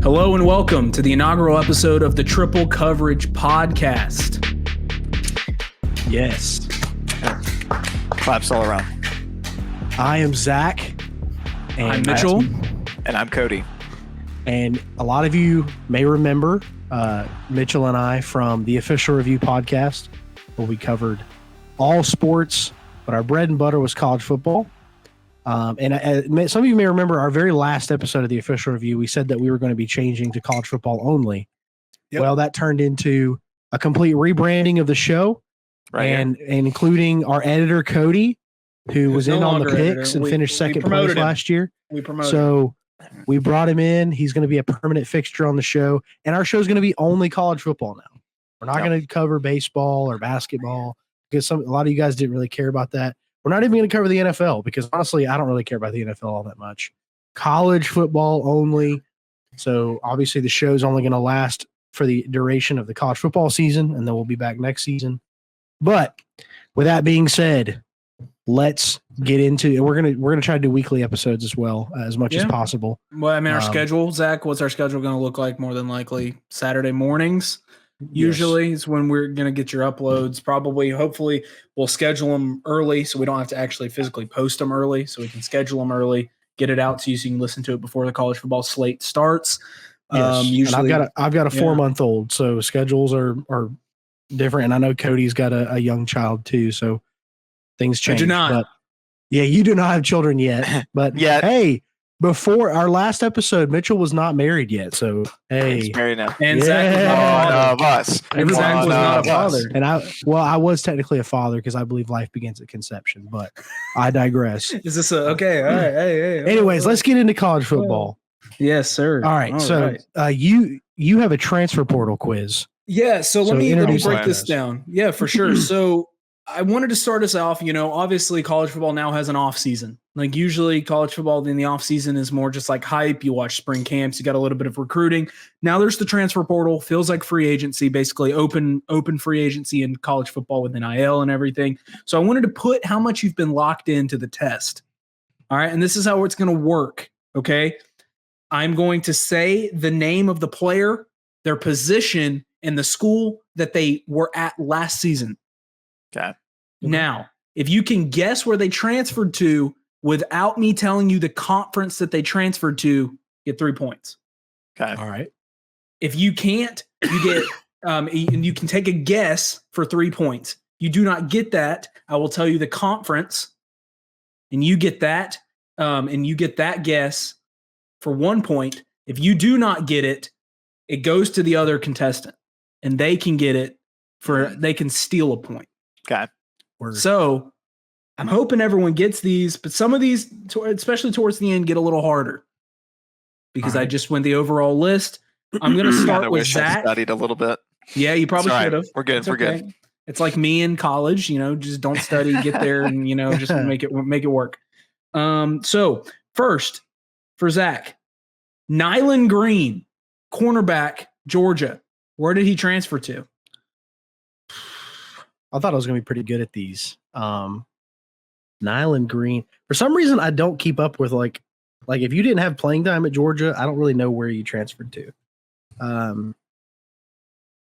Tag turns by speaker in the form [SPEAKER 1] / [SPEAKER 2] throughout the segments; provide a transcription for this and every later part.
[SPEAKER 1] Hello and welcome to the inaugural episode of the Triple Coverage Podcast.
[SPEAKER 2] Yes.
[SPEAKER 3] Claps all around.
[SPEAKER 2] I am Zach. And
[SPEAKER 1] I'm Mitchell.
[SPEAKER 3] And I'm Cody.
[SPEAKER 2] And a lot of you may remember Mitchell and I from the Official Review podcast, where we covered all sports, but our bread and butter was college football. And some of you may remember our very last episode of the Official Review, we said that we were going to be changing to college football only. Yep. Well, that turned into a complete rebranding of the show, and including our editor, Cody, who was in on the picks and finished second place last year.
[SPEAKER 1] We promoted
[SPEAKER 2] him. We brought him in. He's going to be a permanent fixture on the show, and our show is going to be only college football now. We're not going to cover baseball or basketball because a lot of you guys didn't really care about that. We're not even going to cover the NFL because honestly, I don't really care about the NFL all that much. College football only. So obviously the show's only going to last for the duration of the college football season, and then we'll be back next season. But with that being said, let's get into it. We're gonna try to do weekly episodes as well, as much as possible.
[SPEAKER 1] Well, I mean, our schedule, Zach, what's our schedule going to look like? More than likely Saturday mornings. Usually is when we're going to get your uploads. Probably, hopefully, we'll schedule them early so we don't have to actually physically post them early. So we can schedule them early, get it out to you so you can listen to it before the college football slate starts.
[SPEAKER 2] Yes. Usually, and I've got a 4-month-old, so schedules are different. And I know Cody's got a young child too, so things change.
[SPEAKER 1] I do not.
[SPEAKER 2] But, yeah, you do not have children yet. But hey, before our last episode, Mitchell was not married yet. So hey,
[SPEAKER 3] he's married now.
[SPEAKER 1] And Zach was not
[SPEAKER 3] of us.
[SPEAKER 1] And Zach was not a father.
[SPEAKER 2] And I was technically a father because I believe life begins at conception. But I digress.
[SPEAKER 1] Is this okay? All right. Hey.
[SPEAKER 2] Anyways, let's get into college football.
[SPEAKER 1] Yes, sir.
[SPEAKER 2] All right. You have a transfer portal quiz.
[SPEAKER 1] Yeah. So let me break this down. Yeah, for sure. So I wanted to start us off, obviously college football now has an off season. Like usually college football in the off season is more just like hype. You watch spring camps, you got a little bit of recruiting. Now there's the transfer portal, feels like free agency, basically open free agency in college football with NIL and everything. So I wanted to put how much you've been locked into the test. All right. And this is how it's going to work. Okay. I'm going to say the name of the player, their position, and the school that they were at last season.
[SPEAKER 3] Okay.
[SPEAKER 1] Now, if you can guess where they transferred to without me telling you the conference that they transferred to, get 3 points.
[SPEAKER 3] Okay.
[SPEAKER 2] All right.
[SPEAKER 1] If you can't, you get and you can take a guess for 3 points. You do not get that, I will tell you the conference, and you get that, and you get that guess for 1 point. If you do not get it, it goes to the other contestant, and they can get it they can steal a point.
[SPEAKER 3] Okay.
[SPEAKER 1] So I'm hoping everyone gets these, but some of these, especially towards the end, get a little harder because I just went the overall list. I'm going to start with Zach.
[SPEAKER 3] I studied a little bit.
[SPEAKER 1] Yeah, you probably should have.
[SPEAKER 3] We're good. We're good.
[SPEAKER 1] It's like me in college, just don't study, get there, and just make it work. So first for Zach, Nyland Green, cornerback, Georgia. Where did he transfer to?
[SPEAKER 2] I thought I was going to be pretty good at these. Nyland Green. For some reason, I don't keep up with like if you didn't have playing time at Georgia, I don't really know where you transferred to.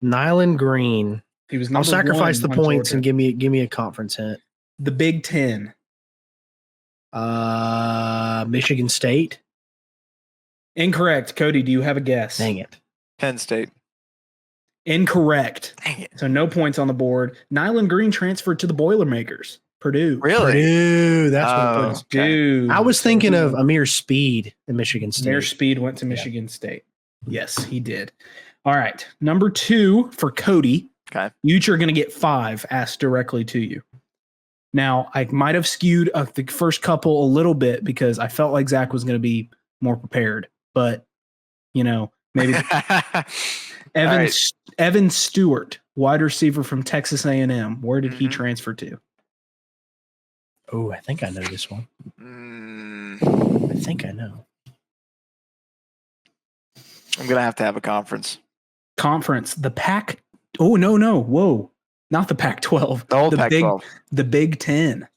[SPEAKER 2] Nyland Green.
[SPEAKER 1] He was.
[SPEAKER 2] I'll sacrifice the points and give me a conference hint.
[SPEAKER 1] The Big Ten.
[SPEAKER 2] Michigan State.
[SPEAKER 1] Incorrect. Cody, do you have a guess?
[SPEAKER 2] Dang it.
[SPEAKER 3] Penn State.
[SPEAKER 1] Incorrect.
[SPEAKER 3] Dang it.
[SPEAKER 1] So no points on the board. Nyland Green transferred to the Boilermakers. Purdue.
[SPEAKER 3] Really?
[SPEAKER 2] Purdue. That's what it was.
[SPEAKER 1] Dude.
[SPEAKER 2] I was thinking of Amir Speed in Michigan State.
[SPEAKER 1] Amir Speed went to Michigan State. Yes, he did. All right. Number 2 for Cody.
[SPEAKER 3] Okay.
[SPEAKER 1] You are going to get 5 asked directly to you. Now, I might have skewed the first couple a little bit because I felt like Zach was going to be more prepared. But, maybe Evan Stewart, wide receiver from Texas A&M. Where did he transfer to?
[SPEAKER 2] Oh, I think I know this one. I think I know.
[SPEAKER 3] I'm going to have a conference.
[SPEAKER 1] The Pac. Oh, no. Whoa. Not the Pac-12.
[SPEAKER 3] The old Pac-12.
[SPEAKER 1] The Big Ten.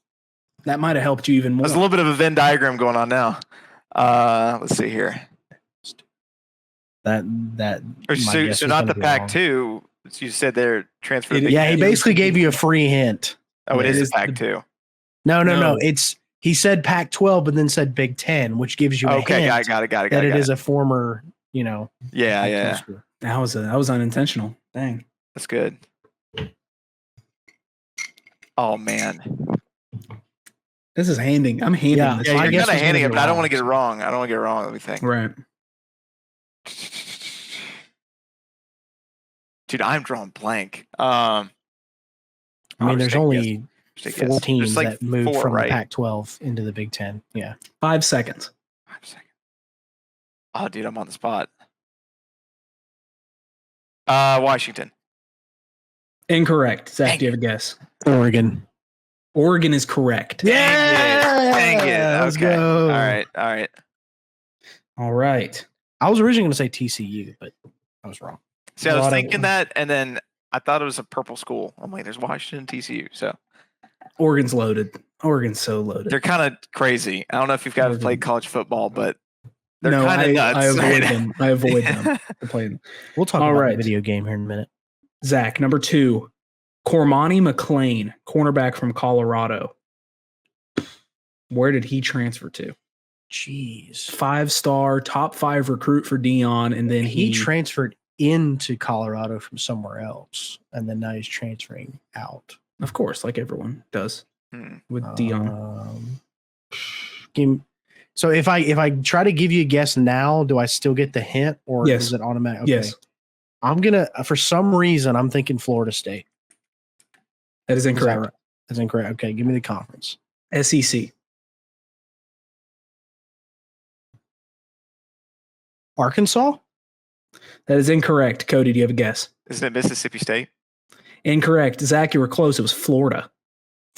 [SPEAKER 1] That might have helped you even more.
[SPEAKER 3] There's a little bit of a Venn diagram going on now. Let's see here.
[SPEAKER 2] That
[SPEAKER 3] Or
[SPEAKER 2] my
[SPEAKER 3] so
[SPEAKER 2] guess is
[SPEAKER 3] not
[SPEAKER 2] gonna
[SPEAKER 3] the
[SPEAKER 2] be wrong.
[SPEAKER 3] Pac-2. You said they're transferred.
[SPEAKER 1] It-
[SPEAKER 3] to Big
[SPEAKER 2] Yeah, he
[SPEAKER 3] Ten.
[SPEAKER 2] basically gave you a free hint.
[SPEAKER 3] Oh, it
[SPEAKER 1] Yeah,
[SPEAKER 3] is
[SPEAKER 1] it
[SPEAKER 3] the
[SPEAKER 1] is the-
[SPEAKER 3] Pac-2.
[SPEAKER 2] No.
[SPEAKER 1] No.
[SPEAKER 2] He said Pac-12, but then said Big Ten, which gives you a
[SPEAKER 3] Okay,
[SPEAKER 2] hint
[SPEAKER 3] got it.
[SPEAKER 2] that it is a former,
[SPEAKER 3] Yeah,
[SPEAKER 2] Pac-12
[SPEAKER 3] yeah.
[SPEAKER 2] school.
[SPEAKER 1] That was unintentional. Dang.
[SPEAKER 3] That's good. Oh man.
[SPEAKER 1] This is handing. I'm handing
[SPEAKER 2] Yeah,
[SPEAKER 1] this.
[SPEAKER 2] yeah,
[SPEAKER 3] Yeah,
[SPEAKER 2] I
[SPEAKER 3] you're
[SPEAKER 2] guess
[SPEAKER 3] kind of
[SPEAKER 2] was gonna
[SPEAKER 3] handing
[SPEAKER 2] be
[SPEAKER 3] it, but I don't
[SPEAKER 2] wrong,
[SPEAKER 3] want to get it
[SPEAKER 2] so.
[SPEAKER 3] wrong. I don't want to get it wrong. Let me think.
[SPEAKER 1] Right.
[SPEAKER 3] Dude, I'm drawing blank.
[SPEAKER 2] I mean, there's only
[SPEAKER 3] Just take
[SPEAKER 2] 4
[SPEAKER 3] guess.
[SPEAKER 2] teams
[SPEAKER 3] Just like
[SPEAKER 2] that moved
[SPEAKER 3] 4,
[SPEAKER 2] from
[SPEAKER 3] right?
[SPEAKER 2] the Pac-12 into the Big Ten. Yeah.
[SPEAKER 1] 5 seconds.
[SPEAKER 3] 5 seconds. Oh, dude, I'm on the spot. Washington.
[SPEAKER 1] Incorrect. Zach,
[SPEAKER 3] Dang
[SPEAKER 1] do you have a guess?
[SPEAKER 2] Oregon.
[SPEAKER 1] Oregon is correct.
[SPEAKER 3] Dang it.
[SPEAKER 2] Let's
[SPEAKER 3] Okay.
[SPEAKER 2] go.
[SPEAKER 3] All right.
[SPEAKER 1] All right.
[SPEAKER 2] I was originally going to say TCU, but I was wrong.
[SPEAKER 3] See, I
[SPEAKER 2] A
[SPEAKER 3] was
[SPEAKER 2] lot of-
[SPEAKER 3] thinking that, and then I thought it was a purple school. I'm like, there's Washington, TCU. So
[SPEAKER 1] Oregon's loaded. Oregon's so loaded.
[SPEAKER 3] they're kind of crazy. I don't know if you've guys
[SPEAKER 1] Oregon.
[SPEAKER 3] played college football, but they're
[SPEAKER 1] No,
[SPEAKER 3] kind of nuts.
[SPEAKER 1] I avoid
[SPEAKER 3] right?
[SPEAKER 1] them. I avoid them. They're playing.
[SPEAKER 2] We'll talk
[SPEAKER 1] All
[SPEAKER 2] about
[SPEAKER 1] right.
[SPEAKER 2] the video game here in a minute.
[SPEAKER 1] Zach, number 2, Cormani McLean, cornerback from Colorado. Where did he transfer to?
[SPEAKER 2] Jeez.
[SPEAKER 1] 5-star, top 5 recruit for Dion, and then
[SPEAKER 2] He transferred into Colorado from somewhere else, and then now he's transferring out.
[SPEAKER 1] of course, like everyone does
[SPEAKER 3] Hmm.
[SPEAKER 1] with Dion.
[SPEAKER 2] So if I try to give you a guess now, do I still get the hint, or
[SPEAKER 1] Yes.
[SPEAKER 2] is it automatic? Okay.
[SPEAKER 1] Yes,
[SPEAKER 2] I'm gonna, for some reason, I'm thinking Florida State.
[SPEAKER 1] that is
[SPEAKER 2] Is that
[SPEAKER 1] incorrect.
[SPEAKER 2] right? That's incorrect. Okay, give me the conference.
[SPEAKER 1] SEC.
[SPEAKER 2] Arkansas.
[SPEAKER 1] That is incorrect. Cody, do you have a guess?
[SPEAKER 3] Isn't it Mississippi State?
[SPEAKER 1] Incorrect. Zach, you were close. It was Florida.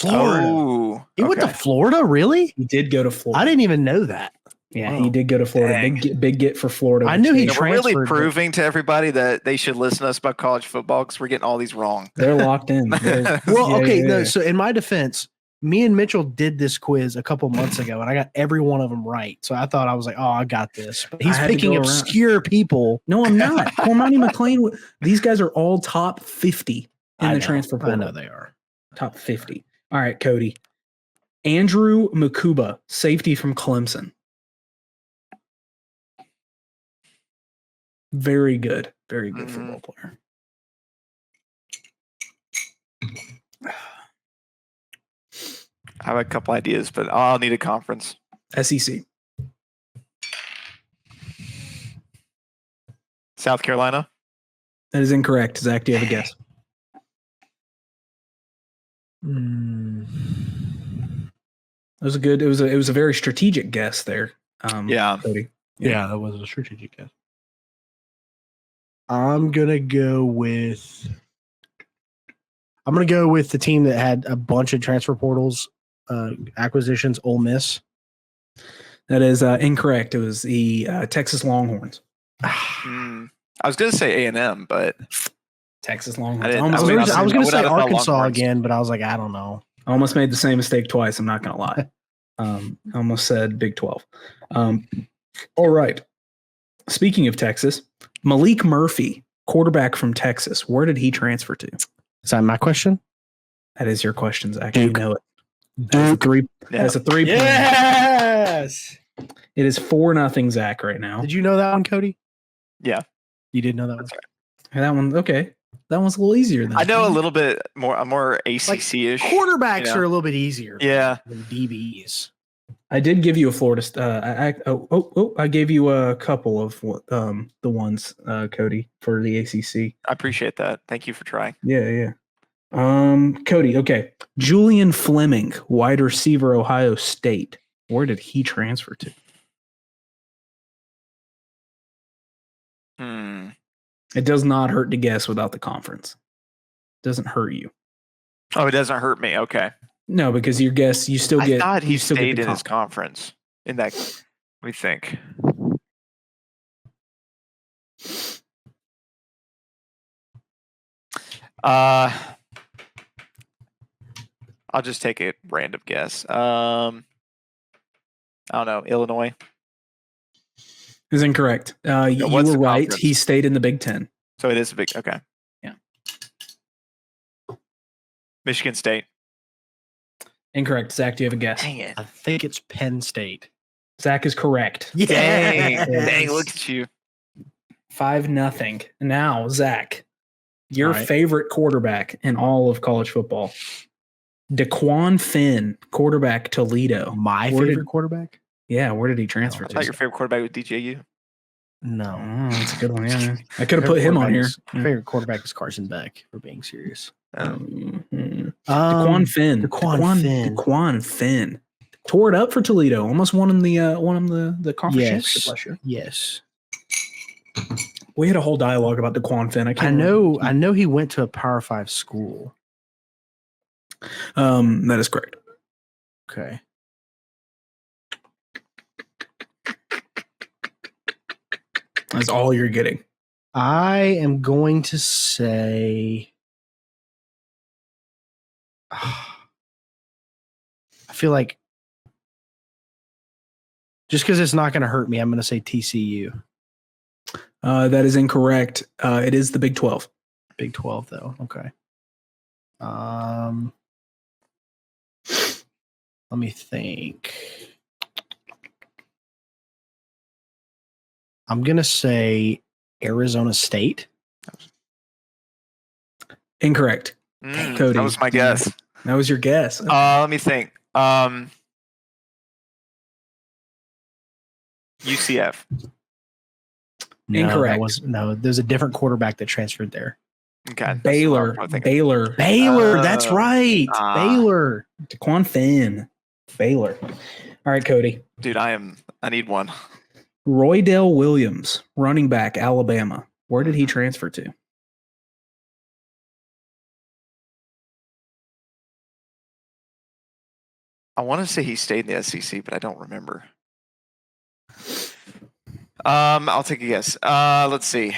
[SPEAKER 3] Oh,
[SPEAKER 2] He went to
[SPEAKER 3] okay.
[SPEAKER 2] Florida, really?
[SPEAKER 1] He did go to Florida.
[SPEAKER 2] I didn't even know that.
[SPEAKER 1] Yeah,
[SPEAKER 2] Wow.
[SPEAKER 1] he did go to Florida.
[SPEAKER 3] Dang.
[SPEAKER 1] Big get for Florida.
[SPEAKER 2] I knew he
[SPEAKER 3] Yeah, we're really
[SPEAKER 2] transferred, but-
[SPEAKER 3] proving to everybody that they should listen to us about college football because we're getting all these wrong.
[SPEAKER 1] They're locked in. They're-
[SPEAKER 2] Well,
[SPEAKER 1] Yeah,
[SPEAKER 2] okay.
[SPEAKER 1] yeah,
[SPEAKER 2] No,
[SPEAKER 1] yeah.
[SPEAKER 2] so in my defense, me and Mitchell did this quiz a couple months ago, and I got every one of them right. So I thought I was like, "Oh, I got this." But he's
[SPEAKER 1] I had to
[SPEAKER 2] picking
[SPEAKER 1] go around.
[SPEAKER 2] obscure people.
[SPEAKER 1] No, I'm not. Cormani McLean. These guys are all top 50 in
[SPEAKER 2] I
[SPEAKER 1] the
[SPEAKER 2] know,
[SPEAKER 1] transfer
[SPEAKER 2] I
[SPEAKER 1] portal.
[SPEAKER 2] know they are.
[SPEAKER 1] Top 50. All right, Cody. Andrew Makuba, safety from Clemson. Very good. Very good football player.
[SPEAKER 3] I have a couple ideas, but I'll need a conference.
[SPEAKER 1] SEC.
[SPEAKER 3] South Carolina.
[SPEAKER 1] That is incorrect. Zach, do you have a guess? It was a good. It was a very strategic guess there.
[SPEAKER 3] Yeah.
[SPEAKER 1] Cody.
[SPEAKER 2] Yeah, that was a strategic guess. I'm gonna go with the team that had a bunch of transfer portals acquisitions. Ole Miss.
[SPEAKER 1] That is incorrect. It was the Texas Longhorns.
[SPEAKER 3] I was gonna say A&M, but
[SPEAKER 1] Texas
[SPEAKER 3] I
[SPEAKER 1] Longhorns.
[SPEAKER 3] didn't-
[SPEAKER 1] Almost,
[SPEAKER 3] I
[SPEAKER 1] made,
[SPEAKER 3] was-
[SPEAKER 2] I was gonna
[SPEAKER 3] would
[SPEAKER 2] say
[SPEAKER 3] have thought
[SPEAKER 2] Arkansas
[SPEAKER 3] Longhorns.
[SPEAKER 2] again, but I was like, I don't know.
[SPEAKER 1] almost made the same mistake twice. I'm not gonna lie. I almost said Big 12. All right. Speaking of Texas, Malik Murphy, quarterback from Texas. Where did he transfer to?
[SPEAKER 2] Is that my question?
[SPEAKER 1] That is your question, Zach. You
[SPEAKER 2] Duke.
[SPEAKER 1] know it. That's a three.
[SPEAKER 3] Yeah.
[SPEAKER 1] That's a 3 point.
[SPEAKER 2] Yes.
[SPEAKER 1] It is 4-0 Zach right now.
[SPEAKER 2] Did you know that one, Cody?
[SPEAKER 3] Yeah.
[SPEAKER 2] You did know that one.
[SPEAKER 3] That's right.
[SPEAKER 1] That one, okay. That one's a little easier than
[SPEAKER 3] I know a little bit more. I'm more ACC-ish.
[SPEAKER 2] Quarterbacks
[SPEAKER 3] Yeah.
[SPEAKER 2] are a little bit easier.
[SPEAKER 3] Yeah.
[SPEAKER 2] Than DBs.
[SPEAKER 1] I did give you a Florida. I gave you a couple of the ones, Cody, for the ACC.
[SPEAKER 3] I appreciate that. Thank you for trying.
[SPEAKER 1] Yeah. Cody, okay. Julian Fleming, wide receiver, Ohio State. Where did he transfer to? It does not hurt to guess without the conference. Doesn't hurt you.
[SPEAKER 3] Oh, it doesn't hurt me. Okay.
[SPEAKER 1] No, because your guess, you still get.
[SPEAKER 3] I thought he
[SPEAKER 1] you still get
[SPEAKER 3] stayed
[SPEAKER 1] the
[SPEAKER 3] in his
[SPEAKER 1] comp.
[SPEAKER 3] conference. In that, let me think. I'll just take a random guess. I don't know. Illinois.
[SPEAKER 1] Is incorrect. You were right.
[SPEAKER 3] Conference?
[SPEAKER 1] He stayed in the Big Ten.
[SPEAKER 3] So it is a big. Okay.
[SPEAKER 1] Yeah.
[SPEAKER 3] Michigan State.
[SPEAKER 1] Incorrect. Zach, do you have a guess?
[SPEAKER 3] Dang it.
[SPEAKER 2] I think it's Penn State.
[SPEAKER 1] Zach is correct.
[SPEAKER 3] Dang, look at you.
[SPEAKER 1] 5-0. Now, Zach, your
[SPEAKER 2] All right.
[SPEAKER 1] favorite quarterback in all of college football. DeQuan Finn, quarterback, Toledo.
[SPEAKER 2] My
[SPEAKER 1] Where
[SPEAKER 2] favorite
[SPEAKER 1] did-
[SPEAKER 2] quarterback?
[SPEAKER 1] Yeah, where did he transfer
[SPEAKER 3] I
[SPEAKER 1] to?
[SPEAKER 3] thought your favorite quarterback was DJU.
[SPEAKER 2] No.
[SPEAKER 1] Oh, that's a good one. Yeah, I could have put him on here.
[SPEAKER 2] My favorite quarterback is Carson Beck, for being serious.
[SPEAKER 1] DeQuan Finn. DeQuan Finn. Tore it up for Toledo. Almost won him the conference championship last year.
[SPEAKER 2] Yes.
[SPEAKER 1] We had a whole dialogue about DeQuan Finn.
[SPEAKER 2] I know he went to a Power 5 school.
[SPEAKER 1] That is correct.
[SPEAKER 2] Okay.
[SPEAKER 1] That's all you're getting.
[SPEAKER 2] I am going to say I feel like just because it's not going to hurt me, I'm going to say TCU.
[SPEAKER 1] That is incorrect. It is the Big 12.
[SPEAKER 2] Big 12, though. Okay. Let me think. I'm going to say Arizona State.
[SPEAKER 1] Incorrect. Cody.
[SPEAKER 3] That was my guess.
[SPEAKER 1] That was your guess.
[SPEAKER 3] Let me think. UCF.
[SPEAKER 1] Incorrect.
[SPEAKER 2] There's a different quarterback that transferred there.
[SPEAKER 3] Okay.
[SPEAKER 1] Baylor.
[SPEAKER 2] Baylor. That's right. Baylor.
[SPEAKER 1] DeQuan Finn. Baylor. All right, Cody.
[SPEAKER 3] Dude, I need one.
[SPEAKER 1] Roydell Williams, running back, Alabama. Where did he transfer to?
[SPEAKER 3] I want to say he stayed in the SEC, but I don't remember. I'll take a guess. Let's see.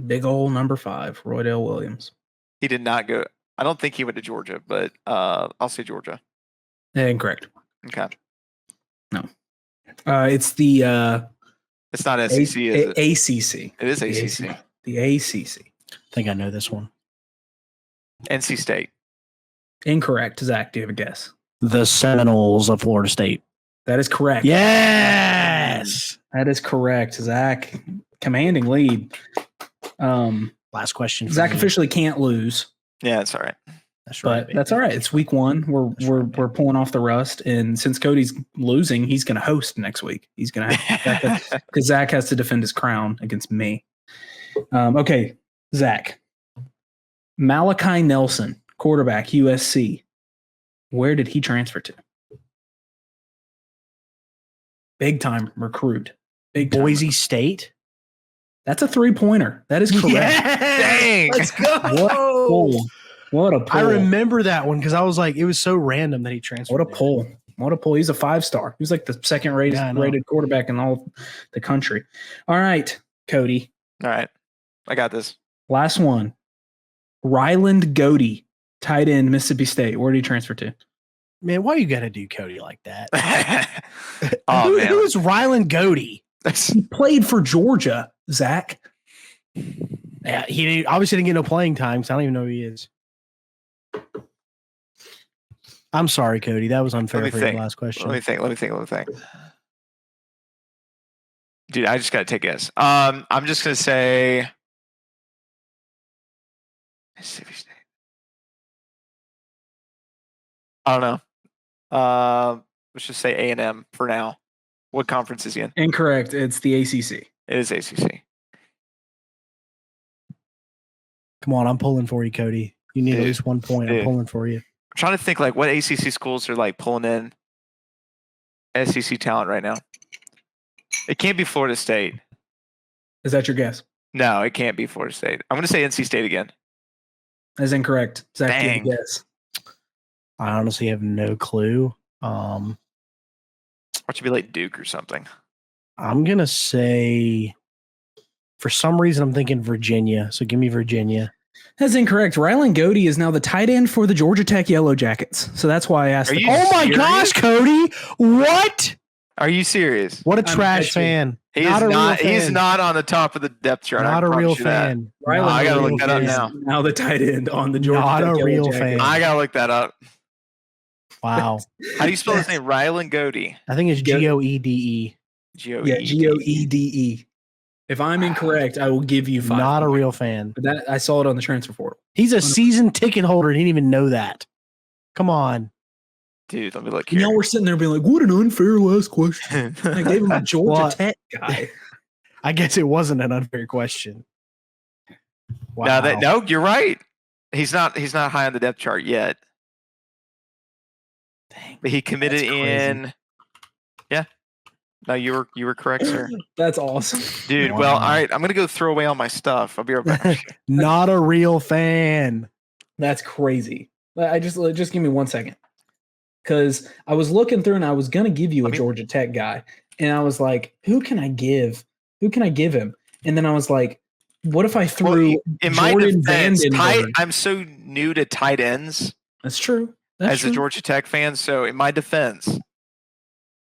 [SPEAKER 1] Big ol' number 5, Roydell Williams.
[SPEAKER 3] He did not go. I don't think he went to Georgia, but I'll say Georgia.
[SPEAKER 1] Incorrect.
[SPEAKER 3] Okay.
[SPEAKER 1] No. It's the
[SPEAKER 3] It's not SEC, is it?
[SPEAKER 1] ACC.
[SPEAKER 3] It is ACC.
[SPEAKER 1] The ACC.
[SPEAKER 2] I think I know this one.
[SPEAKER 3] NC State.
[SPEAKER 1] Incorrect. Zach, do you have a guess?
[SPEAKER 2] The Seminoles of Florida State.
[SPEAKER 1] That is correct.
[SPEAKER 2] Yes.
[SPEAKER 1] That is correct. Zach, commanding lead.
[SPEAKER 2] Last question.
[SPEAKER 1] Zach officially can't lose.
[SPEAKER 3] Yeah, that's all right.
[SPEAKER 2] That's right.
[SPEAKER 1] But that's all right. It's week 1. We're pulling off the rust, and since Cody's losing, he's going to host next week. He's going to because Zach has to defend his crown against me. Okay, Zach. Malachi Nelson, quarterback, USC. Where did he transfer to? Big time recruit. Big time
[SPEAKER 2] Boise
[SPEAKER 1] recruit.
[SPEAKER 2] State.
[SPEAKER 1] That's a 3-pointer. That is correct.
[SPEAKER 3] Dang.
[SPEAKER 2] Let's go.
[SPEAKER 1] What a pull.
[SPEAKER 2] I remember that one because I was like, it was so random that he transferred.
[SPEAKER 1] What a pull. What a pull. He's a 5-star. He was like the second rated quarterback in all the country. All right, Cody.
[SPEAKER 3] All right. I got this.
[SPEAKER 1] Last one. Ryland Goody, tight end, Mississippi State. Where did he transfer to?
[SPEAKER 2] Man, why you got to do Cody like that?
[SPEAKER 3] Oh, man.
[SPEAKER 2] Who is Ryland Goody?
[SPEAKER 1] He played for Georgia, Zach.
[SPEAKER 2] Yeah, he obviously didn't get no playing time, so I don't even know who he is. I'm sorry, Cody. That was unfair for your last question.
[SPEAKER 3] Let me think. Dude, I just got to take a guess. I'm just going to say Mississippi State. I don't know. Let's just say A&M for now. What conference is he in?
[SPEAKER 1] Incorrect. It's the ACC.
[SPEAKER 3] It is ACC.
[SPEAKER 2] Come on, I'm pulling for you, Cody. You need at least 1 point. I'm pulling for you.
[SPEAKER 3] I'm trying to think like what ACC schools are like pulling in SEC talent right now. It can't be Florida State.
[SPEAKER 1] Is that your guess?
[SPEAKER 3] No, it can't be Florida State. I'm going to say NC State again.
[SPEAKER 1] That is incorrect. Zach,
[SPEAKER 3] Dang.
[SPEAKER 1] do you have a guess?
[SPEAKER 2] I honestly have no clue.
[SPEAKER 3] Watch it be like Duke or something.
[SPEAKER 2] I'm going to say, for some reason, I'm thinking Virginia. So give me Virginia.
[SPEAKER 1] That's incorrect. Ryland Goody is now the tight end for the Georgia Tech Yellow Jackets. So that's why I asked.
[SPEAKER 3] Are you
[SPEAKER 2] Oh my
[SPEAKER 3] serious?
[SPEAKER 2] gosh, Cody. What?
[SPEAKER 3] Are you serious?
[SPEAKER 2] What a trash fan.
[SPEAKER 3] He's not on the top of the depth chart.
[SPEAKER 2] Not a real fan.
[SPEAKER 3] I gotta look that up now.
[SPEAKER 1] Now the tight end on the Georgia
[SPEAKER 2] Not
[SPEAKER 1] Tech
[SPEAKER 2] a real
[SPEAKER 1] Jackets.
[SPEAKER 2] fan.
[SPEAKER 3] I gotta look that up.
[SPEAKER 2] Wow.
[SPEAKER 3] How do you spell his name? Rylan Cody.
[SPEAKER 2] I think it's Goede.
[SPEAKER 1] Goede. If I'm incorrect, I will give you 5.
[SPEAKER 2] Not a real fan.
[SPEAKER 1] But I saw it on the transfer portal.
[SPEAKER 2] He's a season ticket holder. He didn't even know that. Come on.
[SPEAKER 3] Dude, let me look here.
[SPEAKER 1] Now we're sitting there being like, what an unfair last question. I gave him a Georgia Tech guy.
[SPEAKER 2] I guess it wasn't an unfair question.
[SPEAKER 3] Wow. No, you're right. He's not high on the depth chart yet.
[SPEAKER 2] Dang,
[SPEAKER 3] but he committed in. Yeah. No, you were correct, sir.
[SPEAKER 1] That's awesome.
[SPEAKER 3] Dude, well, all right. I'm gonna go throw away all my stuff. I'll be right back.
[SPEAKER 2] Not a real fan.
[SPEAKER 1] That's crazy. Just give me 1 second. Because I was looking through and I was gonna give you a Georgia Tech guy. And I was like, who can I give? Who can I give him? And then I was like, what if I threw
[SPEAKER 3] in my defense,
[SPEAKER 1] Vandenberg?
[SPEAKER 3] I'm so new to tight ends.
[SPEAKER 1] That's true.
[SPEAKER 3] As a Georgia Tech fan, so in my defense.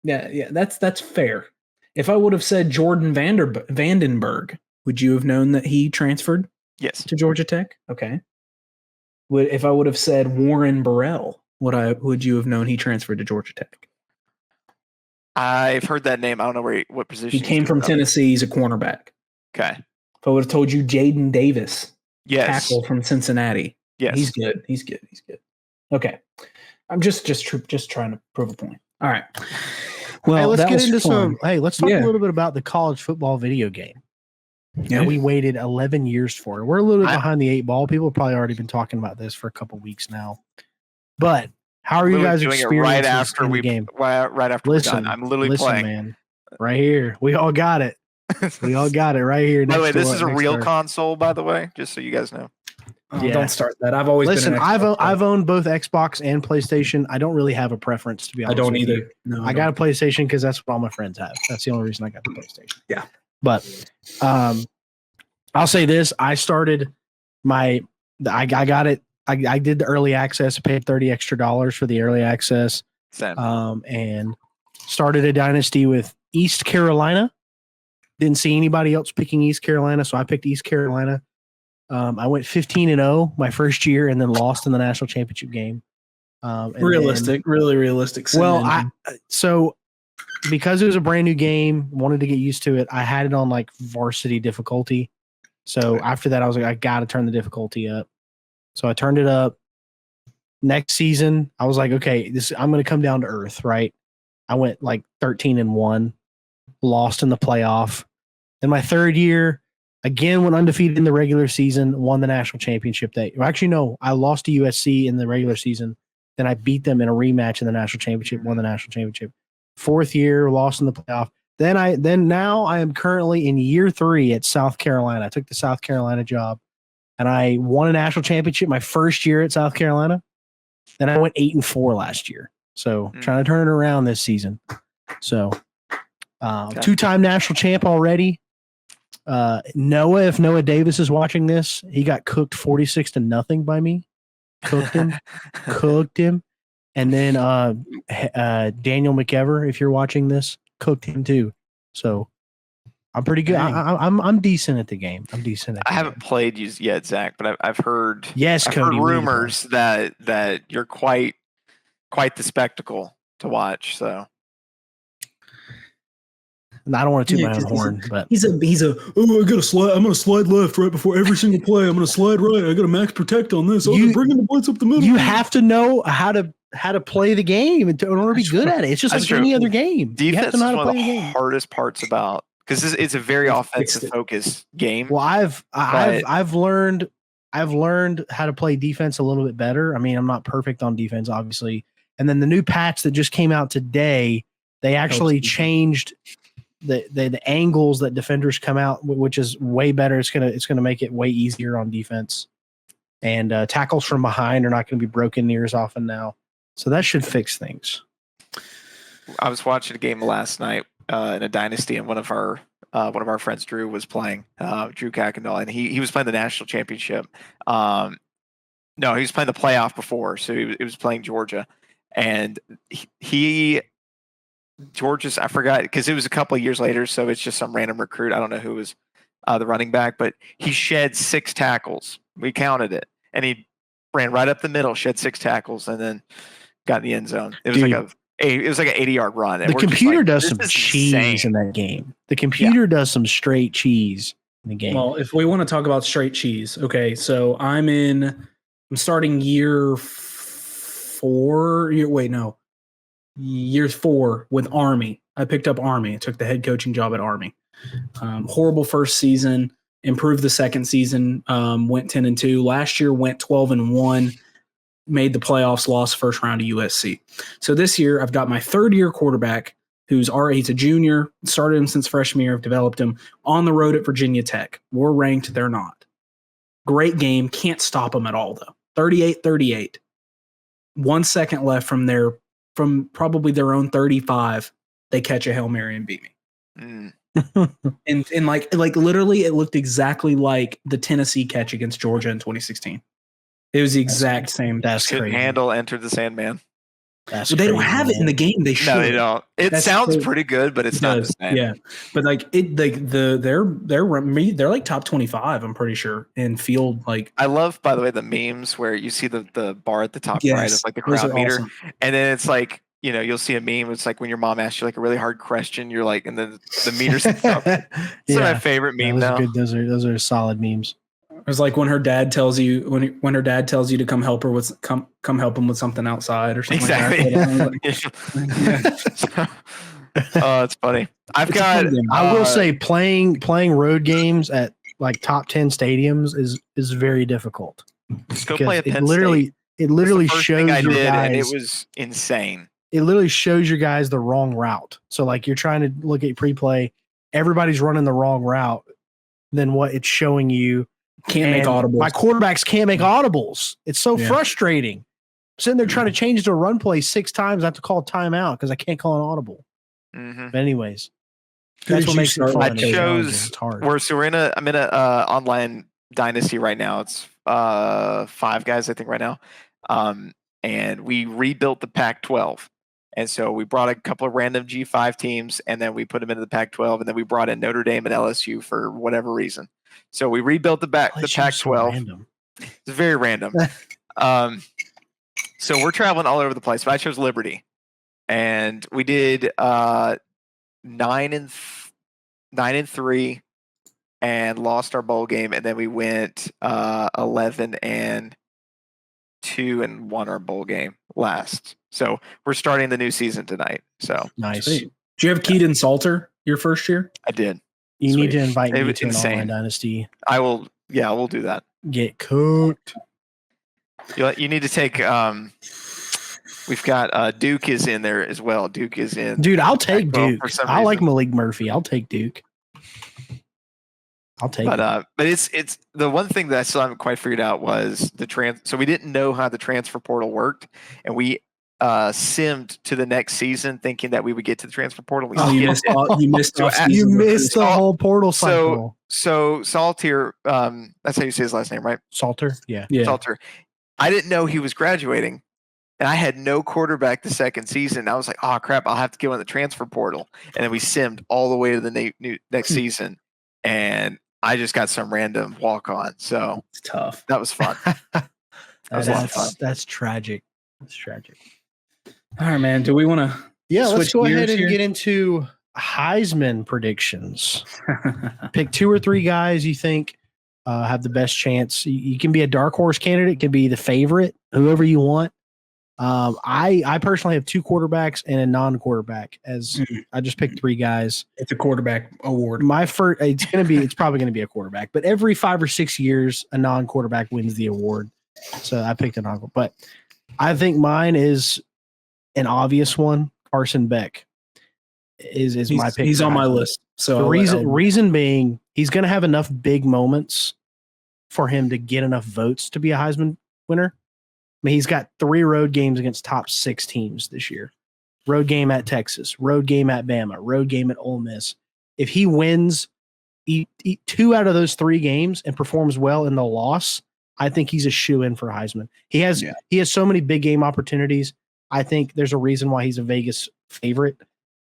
[SPEAKER 1] Yeah, that's fair. If I would have said Jordan Vandenberg, would you have known that he transferred?
[SPEAKER 3] Yes.
[SPEAKER 1] To Georgia Tech? Okay. If I would have said Warren Burrell, would you have known he transferred to Georgia Tech?
[SPEAKER 3] I've heard that name. I don't know what position.
[SPEAKER 1] He came from Tennessee. He's a cornerback.
[SPEAKER 3] Okay.
[SPEAKER 1] If I would have told you Jaden Davis,
[SPEAKER 3] yes,
[SPEAKER 1] tackle from Cincinnati.
[SPEAKER 3] Yes,
[SPEAKER 1] he's good. He's good. Okay. I'm just trying to prove a point. All right. Well,
[SPEAKER 2] hey, let's get into some. Hey, let's talk a little bit about the college football video game. Yeah, we waited 11 years for it. We're a little bit behind the 8 ball. People have probably already been talking about this for a couple weeks now. But how are you guys experiencing
[SPEAKER 3] right after
[SPEAKER 2] the game?
[SPEAKER 3] Right after we're done. I'm literally playing.
[SPEAKER 2] Man. Right here. We all got it. We all got it right here.
[SPEAKER 3] By the way, this is a real console, by the way, just so you guys know.
[SPEAKER 1] Don't start that. I've always
[SPEAKER 2] been
[SPEAKER 1] an
[SPEAKER 2] I've owned both Xbox and PlayStation. I don't really have a preference, to be honest.
[SPEAKER 1] I don't either. No,
[SPEAKER 2] I got a PlayStation because that's what all my friends have. That's the only reason I got the PlayStation.
[SPEAKER 1] Yeah.
[SPEAKER 2] But I'll say this. I started I got it. I did the early access, paid $30 extra for the early access. And started a dynasty with East Carolina. Didn't see anybody else picking East Carolina, so I picked East Carolina. I went 15-0 my first year, and then lost in the national championship game.
[SPEAKER 1] Really realistic.
[SPEAKER 2] Well, so because it was a brand new game, wanted to get used to it. I had it on like varsity difficulty. So after that, I was like, I got to turn the difficulty up. So I turned it up. Next season, I was like, okay, I'm going to come down to earth, right? I went like 13-1, lost in the playoff. Then my third year, again, went undefeated in the regular season, won the national championship. Actually, no, I lost to USC in the regular season. Then I beat them in a rematch in the national championship, won the national championship. Fourth year, lost in the playoff. Now I am currently in year 3 at South Carolina. I took the South Carolina job, and I won a national championship my first year at South Carolina. Then I went 8-4 last year. So trying to turn it around this season. So 2-time national champ already. Noah, if Noah Davis is watching this, he got cooked 46-0 by me. Cooked him. And then Daniel McEver, if you're watching this, cooked him too. So I'm pretty good. I'm decent at the game. I
[SPEAKER 3] haven't played yet, Zach, but I've heard
[SPEAKER 2] Cody,
[SPEAKER 3] rumors that you're quite the spectacle to watch. So
[SPEAKER 2] I don't want to toot my own horn, but
[SPEAKER 1] he's a I got to slide. I'm going to slide left right before every single play. I'm going to slide right. I got to max protect on this. I'm bringing the blitz up the middle.
[SPEAKER 2] You have to know how to play the game in order to be good at it. It's just like any other game.
[SPEAKER 3] Defense you have to know how to play the game. Hardest parts about, because it's a very offensive focused game.
[SPEAKER 2] Well, I've learned how to play defense a little bit better. I mean, I'm not perfect on defense, obviously. And then the new patch that just came out today, they actually changed the angles that defenders come out, which is way better. It's gonna make it way easier on defense, and tackles from behind are not going to be broken near as often now. So that should fix things.
[SPEAKER 3] I was watching a game last night in a dynasty, and one of our friends, Drew, was playing. Drew Kackendall, and he was playing the national championship. No, he was playing the playoff before, so he was playing Georgia, and he Georgia's, I forgot, because it was a couple of years later, so it's just some random recruit. I don't know who was the running back, but he shed 6 tackles. We counted it, and he ran right up the middle, shed 6 tackles, and then got in the end zone. It was like an 80-yard run.
[SPEAKER 2] And the computer does some cheese in that game. The computer does some straight cheese in the game.
[SPEAKER 1] Well, if we want to talk about straight cheese, okay. So I'm starting year 4. Year 4 with Army. I picked up Army. I took the head coaching job at Army. Horrible first season. Improved the second season. Went 10-2. Last year went 12-1. Made the playoffs. Lost first round to USC. So this year I've got my third-year quarterback, he's a junior. Started him since freshman year. I've developed him on the road at Virginia Tech. We're ranked. They're not. Great game. Can't stop them at all though. 38-38. 1 second left from probably their own 35. They catch a Hail Mary and beat me. and like literally, it looked exactly like the Tennessee catch against Georgia in 2016. It was the exact same.
[SPEAKER 3] That's couldn't handle Enter the Sandman.
[SPEAKER 1] But they don't have it in the game. They should.
[SPEAKER 3] No, they don't. It sounds pretty good, but it's not the same.
[SPEAKER 1] Yeah, but like it, they're like top 25. I'm pretty sure in field. Like
[SPEAKER 3] I love, by the way, the memes where you see the bar at the top right of like the crowd meter, awesome. And then it's like, you'll see a meme. It's like when your mom asks you like a really hard question, you're like, and then the meter's up. It's my favorite meme now.
[SPEAKER 2] Those are solid memes.
[SPEAKER 1] It was like when her dad tells you when her dad tells you to come help her with come help him with something outside or something.
[SPEAKER 3] Exactly. Oh, it's funny.
[SPEAKER 2] I will say playing road games at like top 10 stadiums is very difficult.
[SPEAKER 3] Just go play at Penn
[SPEAKER 2] State. It literally shows your guys,
[SPEAKER 3] and it was insane.
[SPEAKER 2] It literally shows your guys the wrong route. So like you're trying to look at pre-play, everybody's running the wrong route. Then what it's showing you.
[SPEAKER 1] Can't make audibles.
[SPEAKER 2] My quarterbacks can't make audibles. It's so frustrating. I'm sitting there trying to change to a run play 6 times. I have to call a timeout because I can't call an audible.
[SPEAKER 3] Mm-hmm.
[SPEAKER 2] But anyways, that's what makes it fun.
[SPEAKER 3] I'm in a online dynasty right now. It's 5 guys, I think, right now. And we rebuilt the Pac-12. And so we brought a couple of random G5 teams, and then we put them into the Pac-12, and then we brought in Notre Dame and LSU for whatever reason. So we rebuilt the Pac-12.
[SPEAKER 2] So
[SPEAKER 3] it's very random. So we're traveling all over the place. But I chose Liberty, and we did 9-3, and lost our bowl game, and then we went 11-2 and won our bowl game last. So we're starting the new season tonight. So
[SPEAKER 2] nice.
[SPEAKER 1] Sweet. Do you have Keaton Salter your first year?
[SPEAKER 3] I did.
[SPEAKER 2] You need to invite me to an online dynasty.
[SPEAKER 3] I will. Yeah, we'll do that.
[SPEAKER 2] Get cooked.
[SPEAKER 3] You need to take. We've got Duke is in there as well. Duke is in.
[SPEAKER 2] Dude, I'll take Duke. I like Malik Murphy. I'll take Duke.
[SPEAKER 3] But it's the one thing that I still haven't quite figured out was the So we didn't know how the transfer portal worked, and we simmed to the next season thinking that we would get to the transfer portal.
[SPEAKER 1] You missed
[SPEAKER 2] the whole portal cycle.
[SPEAKER 3] So Salter, that's how you say his last name, right?
[SPEAKER 2] Salter, yeah.
[SPEAKER 3] Salter. I didn't know he was graduating, and I had no quarterback the second season. I was like, oh crap, I'll have to go in the transfer portal. And then we simmed all the way to the next season, and I just got some random walk on. So
[SPEAKER 1] it's tough.
[SPEAKER 3] That was fun.
[SPEAKER 2] That's tragic. That's tragic.
[SPEAKER 1] All right, man. Do we want to?
[SPEAKER 2] Yeah, let's go ahead and get into Heisman predictions. Pick 2 or 3 guys you think have the best chance. You can be a dark horse candidate, can be the favorite, whoever you want. I personally have 2 quarterbacks and a non-quarterback. I just picked 3 guys.
[SPEAKER 1] It's a quarterback award.
[SPEAKER 2] It's probably gonna be a quarterback, but every 5 or 6 years, a non-quarterback wins the award. So I picked a non-quarterback, but I think mine is an obvious one. Carson Beck is my pick.
[SPEAKER 1] He's on my list. So
[SPEAKER 2] the reason being, he's going to have enough big moments for him to get enough votes to be a Heisman winner. I mean, he's got 3 road games against top 6 teams this year. Road game at Texas, road game at Bama, road game at Ole Miss. If he wins 2 out of those 3 games and performs well in the loss, I think he's a shoo-in for Heisman. He has so many big game opportunities. I think there's a reason why he's a Vegas favorite.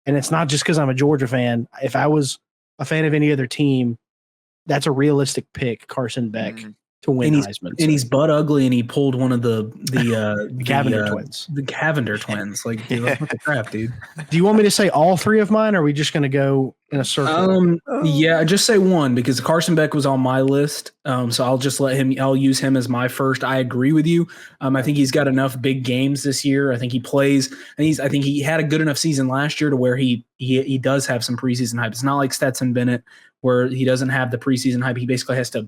[SPEAKER 2] And it's not just because I'm a Georgia fan. If I was a fan of any other team, that's a realistic pick, Carson Beck, to win Heisman.
[SPEAKER 1] And he's butt ugly, and he pulled one of the
[SPEAKER 2] Cavender twins.
[SPEAKER 1] The Cavender twins. Like, dude, what the crap, dude?
[SPEAKER 2] Do you want me to say all three of mine, or are we just going to go in a circle?
[SPEAKER 1] Yeah, just say one, because Carson Beck was on my list. So I'll just I'll use him as my first. I agree with you. I think he's got enough big games this year. I think he plays, and I think he had a good enough season last year to where he does have some preseason hype. It's not like Stetson Bennett, where he doesn't have the preseason hype. He basically has to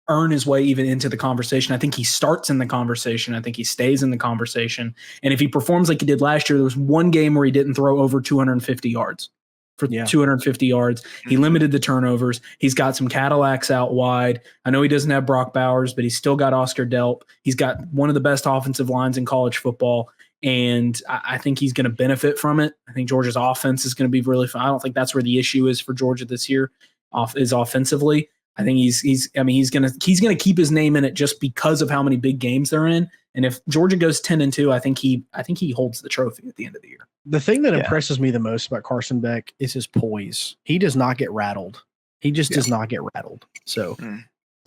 [SPEAKER 1] earn his way even into the conversation. I think he starts in the conversation. I think he stays in the conversation. And if he performs like he did last year, there was one game where he didn't throw over 250 yards. 250 yards. He limited the turnovers. He's got some Cadillacs out wide. I know he doesn't have Brock Bowers, but he's still got Oscar Delp. He's got one of the best offensive lines in college football. And I think he's going to benefit from it. I think Georgia's offense is going to be really fun. I don't think that's where the issue is for Georgia this year, is offensively. I think he's going to keep his name in it just because of how many big games they're in. And if Georgia goes 10-2, I think he holds the trophy at the end of the year.
[SPEAKER 2] The thing that impresses me the most about Carson Beck is his poise. He does not get rattled. He just does not get rattled. So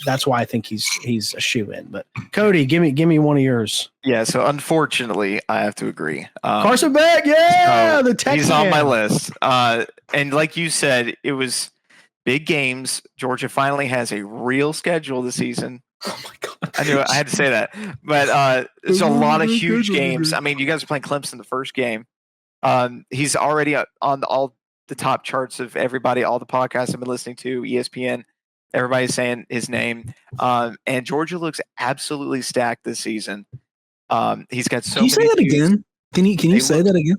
[SPEAKER 2] that's why I think he's a shoe-in. But Cody, give me one of yours.
[SPEAKER 3] Yeah. So unfortunately, I have to agree.
[SPEAKER 2] Carson Beck, the tech
[SPEAKER 3] he's on my list. And like you said, it was big games. Georgia finally has a real schedule this season.
[SPEAKER 1] Oh my God!
[SPEAKER 3] I knew I had to say that, but it's a lot of huge games. I mean, you guys are playing Clemson the first game. He's already on all the top charts of everybody, all the podcasts I've been listening to, ESPN. Everybody's saying his name, and Georgia looks absolutely stacked this season. He's got so.
[SPEAKER 1] Can you say that again? Can you say that again?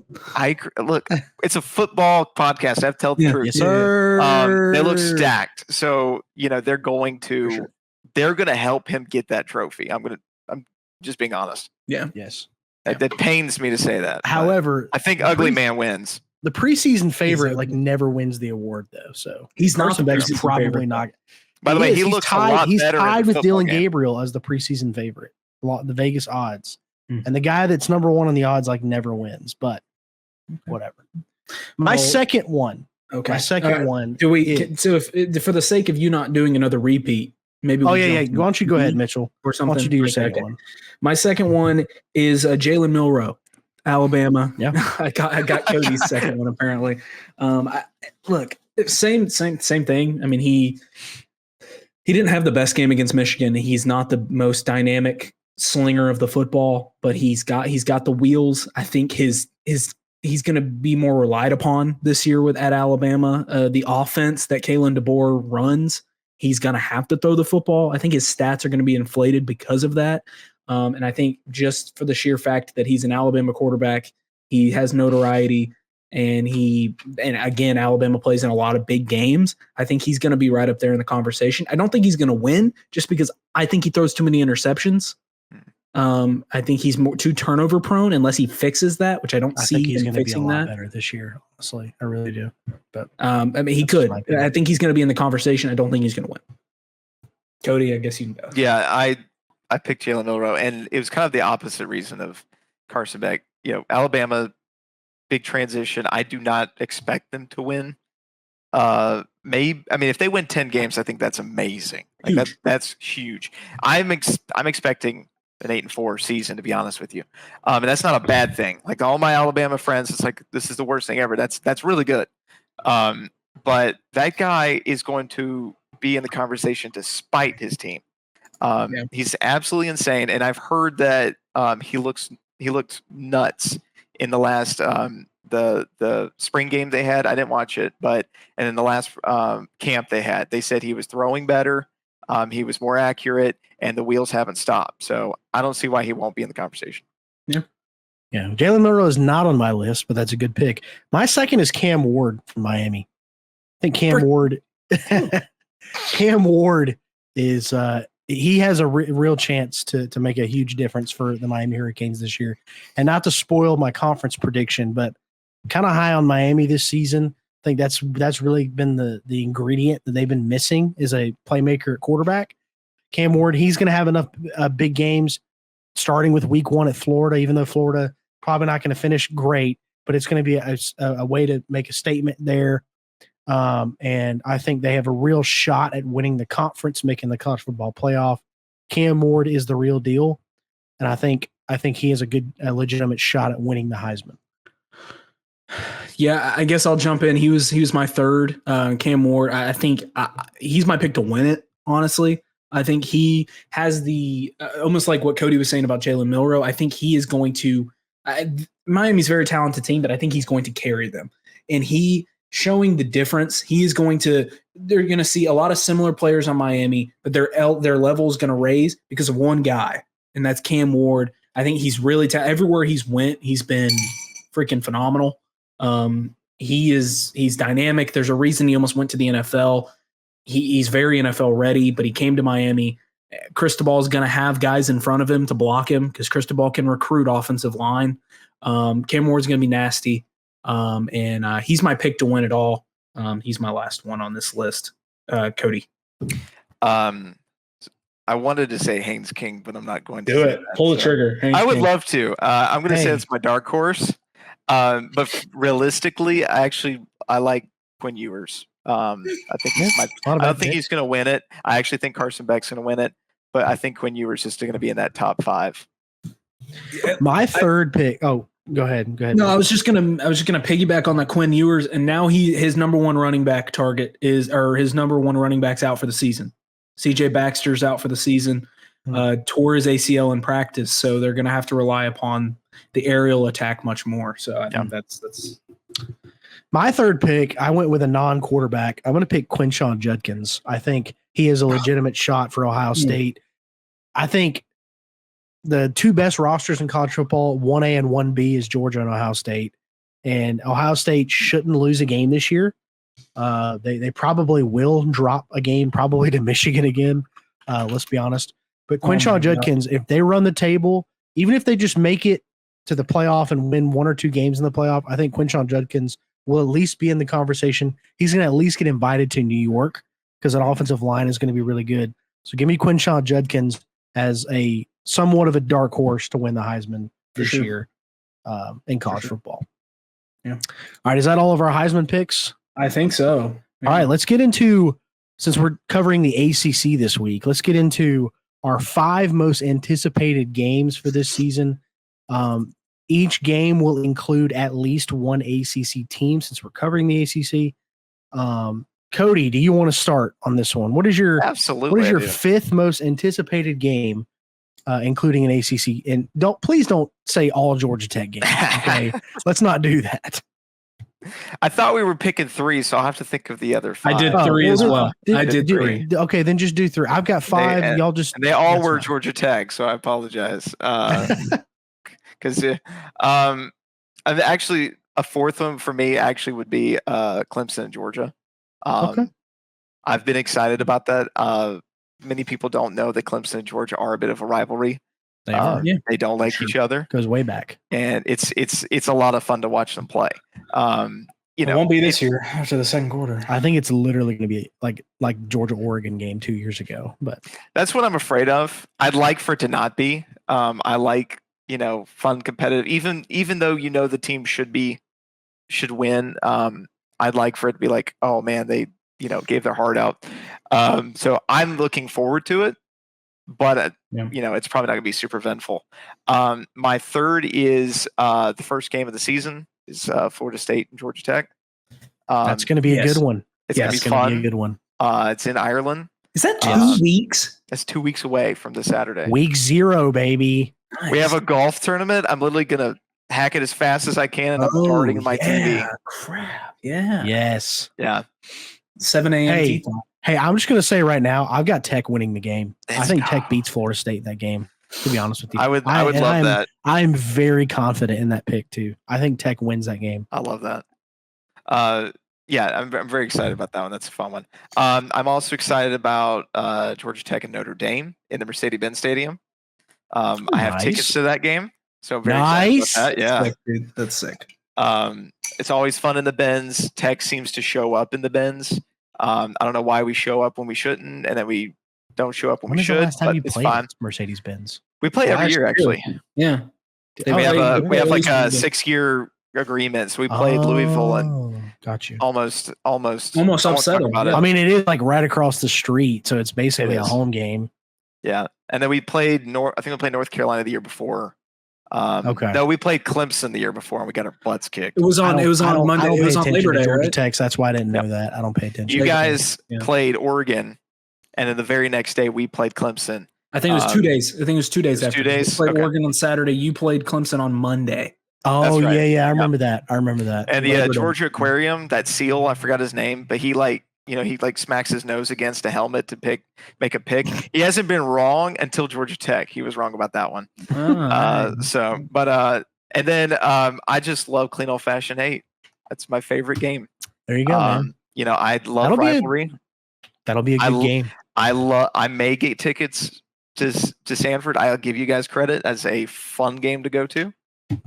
[SPEAKER 3] Look, it's a football podcast. I have to tell the truth.
[SPEAKER 2] Yes, sir.
[SPEAKER 3] They look stacked, so they're going to help him get that trophy. I'm just being honest.
[SPEAKER 1] Yeah.
[SPEAKER 2] Yes.
[SPEAKER 3] That pains me to say that.
[SPEAKER 2] However,
[SPEAKER 3] I think ugly man wins.
[SPEAKER 2] The preseason favorite never wins the award though, so
[SPEAKER 1] he's not
[SPEAKER 2] Carson Beck's probably not.
[SPEAKER 3] By the way, he looks a lot better.
[SPEAKER 2] He's tied with Dylan
[SPEAKER 3] game.
[SPEAKER 2] Gabriel as the preseason favorite, the Vegas odds, and the guy that's number one on the odds never wins. But whatever. My second one.
[SPEAKER 1] Okay.
[SPEAKER 2] My second one.
[SPEAKER 1] Do we? So if for the sake of you not doing another repeat. Maybe.
[SPEAKER 2] Why don't you go ahead, Mitchell?
[SPEAKER 1] Or something.
[SPEAKER 2] Why don't you do your second one?
[SPEAKER 1] My second one is Jalen Milroe, Alabama.
[SPEAKER 2] Yeah,
[SPEAKER 1] I got Cody's second one apparently. Look, same thing. I mean, he didn't have the best game against Michigan. He's not the most dynamic slinger of the football, but he's got the wheels. I think he's going to be more relied upon this year at Alabama. The offense that Kalen DeBoer runs. He's going to have to throw the football. I think his stats are going to be inflated because of that. And I think just for the sheer fact that he's an Alabama quarterback, he has notoriety, and again, Alabama plays in a lot of big games. I think he's going to be right up there in the conversation. I don't think he's going to win just because I think he throws too many interceptions. I think he's too turnover prone unless he fixes that, which I don't see
[SPEAKER 2] he's
[SPEAKER 1] him fixing
[SPEAKER 2] be a lot
[SPEAKER 1] that
[SPEAKER 2] better this year. Honestly, I really do. But
[SPEAKER 1] I mean, he could. I think he's going to be in the conversation. I don't think he's going to win. Cody, I guess you can go.
[SPEAKER 3] Yeah, I picked Jalen Milroe, and it was kind of the opposite reason of Carson Beck. Alabama, big transition. I do not expect them to win. If they win 10 games, I think that's amazing. Like that's huge. I'm expecting an 8-4 season, to be honest with you. And that's not a bad thing. Like all my Alabama friends, it's like, this is the worst thing ever. That's really good. But that guy is going to be in the conversation despite his team. He's absolutely insane. And I've heard that he looked nuts in the last the spring game they had. I didn't watch it, and in the last camp they said he was throwing better. He was more accurate, and the wheels haven't stopped. So I don't see why he won't be in the conversation.
[SPEAKER 2] Yeah. Jalen Milroe is not on my list, but that's a good pick. My second is Cam Ward from Miami. I think Cam Ward is he has a real chance to make a huge difference for the Miami Hurricanes this year. And not to spoil my conference prediction, but kind of high on Miami this season. I think that's really been the ingredient that they've been missing is a playmaker at quarterback. Cam Ward, he's going to have enough big games starting with week 1 at Florida, even though Florida probably not going to finish great. but it's going to be a way to make a statement there. And I think they have a real shot at winning the conference, making the college football playoff. Cam Ward is the real deal, and I think he has a legitimate shot at winning the Heisman.
[SPEAKER 1] Yeah, I guess I'll jump in. He was my third. Cam Ward. I think he's my pick to win it. Honestly, I think he has the almost like what Cody was saying about Jalen Milroe. I think he is going to. Miami's a very talented team, but I think he's going to carry them, and he showing the difference. They're going to see a lot of similar players on Miami, but their level is going to raise because of one guy, and that's Cam Ward. I think he's really everywhere he's went, he's been freaking phenomenal. He's dynamic. There's a reason he almost went to the NFL. He's very NFL ready, but he came to Miami. Cristobal is going to have guys in front of him to block him because Cristobal can recruit offensive line. Cam Ward's going to be nasty. And he's my pick to win it all. He's my last one on this list. Cody.
[SPEAKER 3] I wanted to say Haynes King, but I'm not going to
[SPEAKER 1] do it. Pull the trigger.
[SPEAKER 3] Haynes I would King. Love to. I'm going to say it's my dark horse. But realistically, I like Quinn Ewers. I don't think he's going to win it. I actually think Carson Beck's going to win it, but I think Quinn Ewers is going to be in that top 5.
[SPEAKER 2] My third pick. Oh, go ahead.
[SPEAKER 1] No, I was just gonna piggyback on that Quinn Ewers, and now his number one running back target his number one running back's out for the season. CJ Baxter's out for the season. Tore his ACL in practice, so they're going to have to rely upon the aerial attack much more. So I think that's
[SPEAKER 2] my third pick. I went with a non-quarterback. I'm going to pick Quinshon Judkins. I think he is a legitimate shot for Ohio State. I think the two best rosters in college football, 1A and 1B, is Georgia and Ohio State. And Ohio State shouldn't lose a game this year. They probably will drop a game, probably to Michigan again. Let's be honest. But Quinshon Judkins, if they run the table, even if they just make it to the playoff and win 1 or 2 games in the playoff, I think Quinshon Judkins will at least be in the conversation. He's going to at least get invited to New York because that offensive line is going to be really good. So give me Quinshon Judkins as a somewhat of a dark horse to win the Heisman this year in college football.
[SPEAKER 1] Yeah.
[SPEAKER 2] All right. Is that all of our Heisman picks?
[SPEAKER 1] I think so.
[SPEAKER 2] Yeah. All right. Let's get into, since we're covering the ACC this week, let's get into our 5 most anticipated games for this season. Each game will include at least one ACC team since we're covering the ACC. Cody, do you want to start on this one? What is your 5th most anticipated game, including an ACC? And please don't say all Georgia Tech games. Okay, let's not do that.
[SPEAKER 3] I thought we were picking 3, so I'll have to think of the other 5.
[SPEAKER 1] I did 3 as well. I did 3.
[SPEAKER 2] Okay, then just do 3. I've got 5. Y'all just.
[SPEAKER 3] They all were Georgia Tech, so I apologize. Because actually a 4th one for me actually would be Clemson and Georgia.
[SPEAKER 2] Okay.
[SPEAKER 3] I've been excited about that. Many people don't know that Clemson and Georgia are a bit of a rivalry.
[SPEAKER 2] They are.
[SPEAKER 3] They don't like each other.
[SPEAKER 2] Goes way back.
[SPEAKER 3] And it's a lot of fun to watch them play. It
[SPEAKER 1] won't be this year after the second quarter.
[SPEAKER 2] I think it's literally going to be like Georgia-Oregon game 2 years ago. But
[SPEAKER 3] that's what I'm afraid of. I'd like for it to not be. I like fun, competitive. Even though the team should win. I'd like for it to be like, oh man, they gave their heart out. So I'm looking forward to it. But it's probably not going to be super eventful. My 3rd is the first game of the season is Florida State and Georgia Tech.
[SPEAKER 2] That's going to be a good one.
[SPEAKER 3] It's going to be fun.
[SPEAKER 2] Be a good one.
[SPEAKER 3] It's in Ireland.
[SPEAKER 1] Is that 2 weeks?
[SPEAKER 3] That's 2 weeks away from the Saturday.
[SPEAKER 2] Week 0, baby.
[SPEAKER 3] Nice. We have a golf tournament. I'm literally going to hack it as fast as I can, and I'm starting my TV.
[SPEAKER 1] Crap. Yeah.
[SPEAKER 2] Yes.
[SPEAKER 3] Yeah.
[SPEAKER 1] 7 a.m.
[SPEAKER 2] Hey, I'm just going to say right now, I've got Tech winning the game. I think Tech beats Florida State in that game, to be honest with you.
[SPEAKER 3] I would love that.
[SPEAKER 2] I'm very confident in that pick, too. I think Tech wins that game.
[SPEAKER 3] I love that. I'm very excited about that one. That's a fun one. I'm also excited about Georgia Tech and Notre Dame in the Mercedes-Benz Stadium. I have tickets to that game, so I'm very excited about that. Yeah.
[SPEAKER 1] Sick, dude. That's sick.
[SPEAKER 3] It's always fun in the Benz. Tech seems to show up in the Benz. I don't know why we show up when we shouldn't, and then we don't show up when we should. But it's fine.
[SPEAKER 2] Mercedes-Benz.
[SPEAKER 3] We play every year, actually.
[SPEAKER 1] Yeah.
[SPEAKER 3] We have like a 6-year agreement. So we played Louisville and
[SPEAKER 2] got you.
[SPEAKER 3] almost
[SPEAKER 1] upset them.
[SPEAKER 2] I mean, it is like right across the street, so it's basically a home game.
[SPEAKER 3] Yeah, and then we played I think we played North Carolina the year before.
[SPEAKER 2] Okay.
[SPEAKER 3] No, we played Clemson the year before, and we got our butts kicked.
[SPEAKER 1] It was on Monday. It was on Labor Day,
[SPEAKER 2] Georgia
[SPEAKER 1] right?
[SPEAKER 2] Tech. That's why I didn't know that. I don't pay attention.
[SPEAKER 3] You guys played Oregon, and then the very next day we played Clemson.
[SPEAKER 1] I think it was 2 days. I think it was 2 days after.
[SPEAKER 3] 2 days.
[SPEAKER 1] We played Oregon on Saturday. You played Clemson on Monday.
[SPEAKER 2] Oh, right. yeah. I remember that. And
[SPEAKER 3] the Georgia Aquarium, that seal, I forgot his name, but he smacks his nose against a helmet to make a pick. He hasn't been wrong until Georgia Tech. He was wrong about that one. And then I just love clean old fashioned hate. That's my favorite game.
[SPEAKER 2] There you go, man.
[SPEAKER 3] I love rivalry.
[SPEAKER 2] That'll be a good game.
[SPEAKER 3] I may get tickets to Sanford. I'll give you guys credit as a fun game to go to.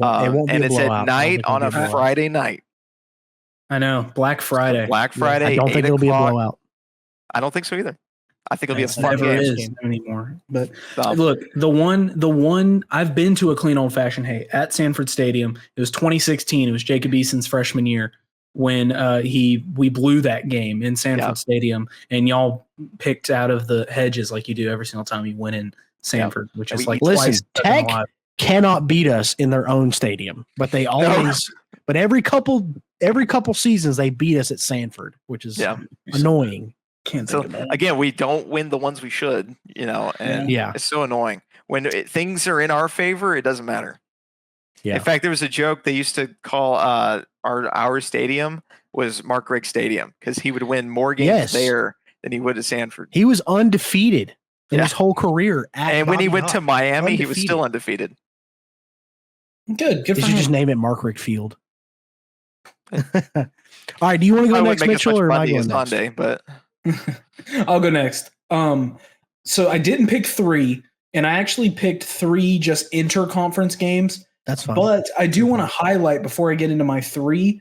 [SPEAKER 3] And it's at night on a Friday night.
[SPEAKER 1] I know. Black Friday.
[SPEAKER 3] Black Friday.
[SPEAKER 2] I don't think it'll be a blowout.
[SPEAKER 3] I don't think so either. I think it'll be a fun game
[SPEAKER 1] anymore. But look, the one I've been to a clean old fashioned hate at Sanford Stadium. It was 2016. It was Jacob Eason's freshman year when we blew that game in Sanford Stadium, and y'all picked out of the hedges like you do every single time you win in Sanford, which is like
[SPEAKER 2] listen, Tech cannot beat us in their own stadium, but they always but every couple seasons they beat us at Sanford, which is annoying.
[SPEAKER 3] Again, we don't win the ones we should, and it's so annoying. When things are in our favor, it doesn't matter. Yeah. In fact, there was a joke they used to call our stadium was Mark Richt Stadium because he would win more games there than he would at Sanford.
[SPEAKER 2] He was undefeated in his whole career.
[SPEAKER 3] When he went to Miami, he was still undefeated.
[SPEAKER 1] Good for him.
[SPEAKER 2] You just name it Mark Richt Field. All right, do you want to go next, Mitchell, or am I going next?
[SPEAKER 3] Monday, but
[SPEAKER 1] I'll go next. So I didn't pick 3, and I actually picked 3 just interconference games.
[SPEAKER 2] That's fine.
[SPEAKER 1] But I do want to highlight before I get into my 3.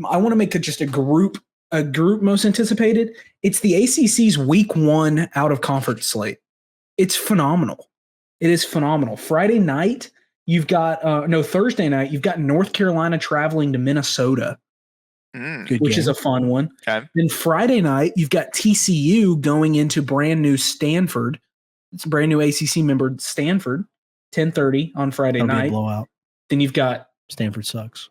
[SPEAKER 1] I want to make just a group most anticipated. It's the ACC's Week 1 out of conference slate. It's phenomenal. It is phenomenal. Friday night, you've got Thursday night, you've got North Carolina traveling to Minnesota. Which is a fun one.
[SPEAKER 3] Okay.
[SPEAKER 1] Then Friday night, you've got TCU going into brand new Stanford. It's a brand new ACC member, Stanford, 10:30 on Friday night.
[SPEAKER 2] Be a blowout.
[SPEAKER 1] Then you've got
[SPEAKER 2] Stanford sucks.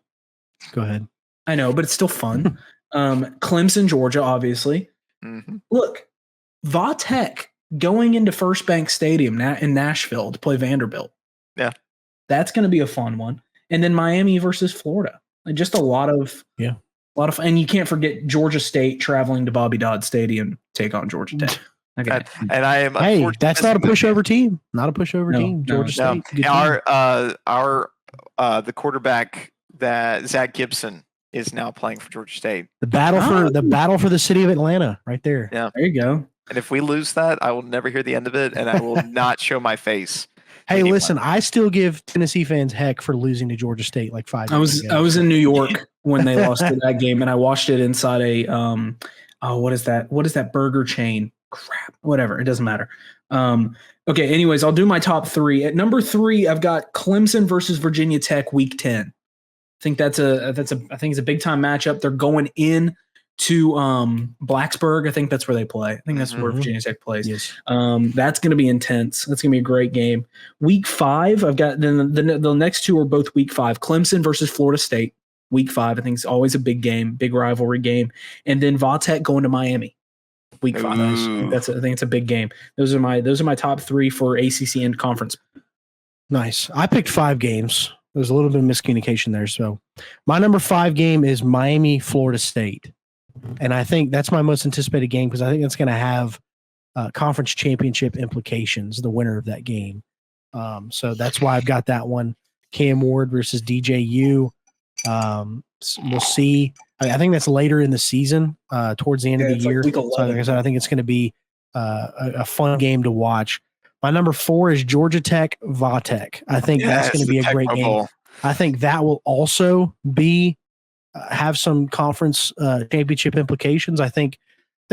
[SPEAKER 2] Go ahead.
[SPEAKER 1] I know, but it's still fun. Clemson, Georgia, obviously.
[SPEAKER 3] Mm-hmm.
[SPEAKER 1] Look, Va Tech going into First Bank Stadium in Nashville to play Vanderbilt.
[SPEAKER 3] Yeah,
[SPEAKER 1] that's going to be a fun one. And then Miami versus Florida. Just a lot of and you can't forget Georgia State traveling to Bobby Dodd Stadium to take on Georgia Tech. Okay.
[SPEAKER 3] And I am
[SPEAKER 2] that's not a pushover team. Not a pushover team. Georgia State.
[SPEAKER 3] The quarterback that Zach Gibson is now playing for Georgia State.
[SPEAKER 2] The battle for the city of Atlanta, right there.
[SPEAKER 3] Yeah,
[SPEAKER 1] there you go.
[SPEAKER 3] And if we lose that, I will never hear the end of it, and I will not show my face.
[SPEAKER 2] Hey, listen, I still give Tennessee fans heck for losing to Georgia State like 5 years ago.
[SPEAKER 1] I was in New York when they lost to that game, and I watched it inside a what is that? What is that burger chain? Crap. Whatever. It doesn't matter. Okay, anyways, I'll do my top 3. At number 3, I've got Clemson versus Virginia Tech Week 10. I think it's a big time matchup. They're going in to Blacksburg. I think that's where they play. I think that's where Virginia Tech plays.
[SPEAKER 2] Yes.
[SPEAKER 1] That's going to be intense. That's going to be a great game. Week 5, I've got the next 2 are both Week 5. Clemson versus Florida State. Week 5, I think it's always a big game, big rivalry game. And then Va Tech going to Miami. Week 5. I think it's a big game. Those are my top 3 for ACC and conference.
[SPEAKER 2] Nice. I picked 5 games. There's a little bit of miscommunication there. So my number 5 game is Miami, Florida State. And I think that's my most anticipated game because I think it's going to have conference championship implications, the winner of that game. So that's why I've got that one. Cam Ward versus DJU. We'll see. I think that's later in the season, towards the end of the year. So like I said, I think it's going to be a fun game to watch. My number 4 is Georgia Tech, Va Tech. I think that's going to be a great game. I think that will also be have some conference championship implications. I think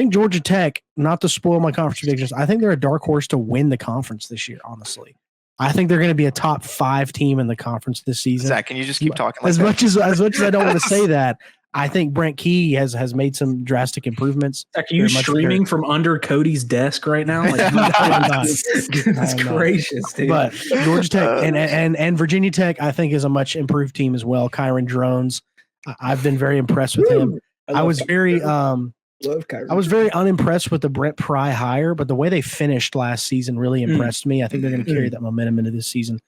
[SPEAKER 2] Georgia Tech, not to spoil my conference predictions, I think they're a dark horse to win the conference this year, honestly. I think they're going to be a top 5 team in the conference this season.
[SPEAKER 3] Zach, can you just keep talking? Like
[SPEAKER 2] as much as I don't want to say that, I think Brent Key has made some drastic improvements.
[SPEAKER 1] Are you streaming from under Cody's desk right now? Like, goodness gracious, dude.
[SPEAKER 2] But Georgia Tech and Virginia Tech, I think, is a much improved team as well. Kyron Drones, I've been very impressed with him. I was very unimpressed with the Brent Pry hire, but the way they finished last season really impressed me. I think they're going to carry that momentum into this season.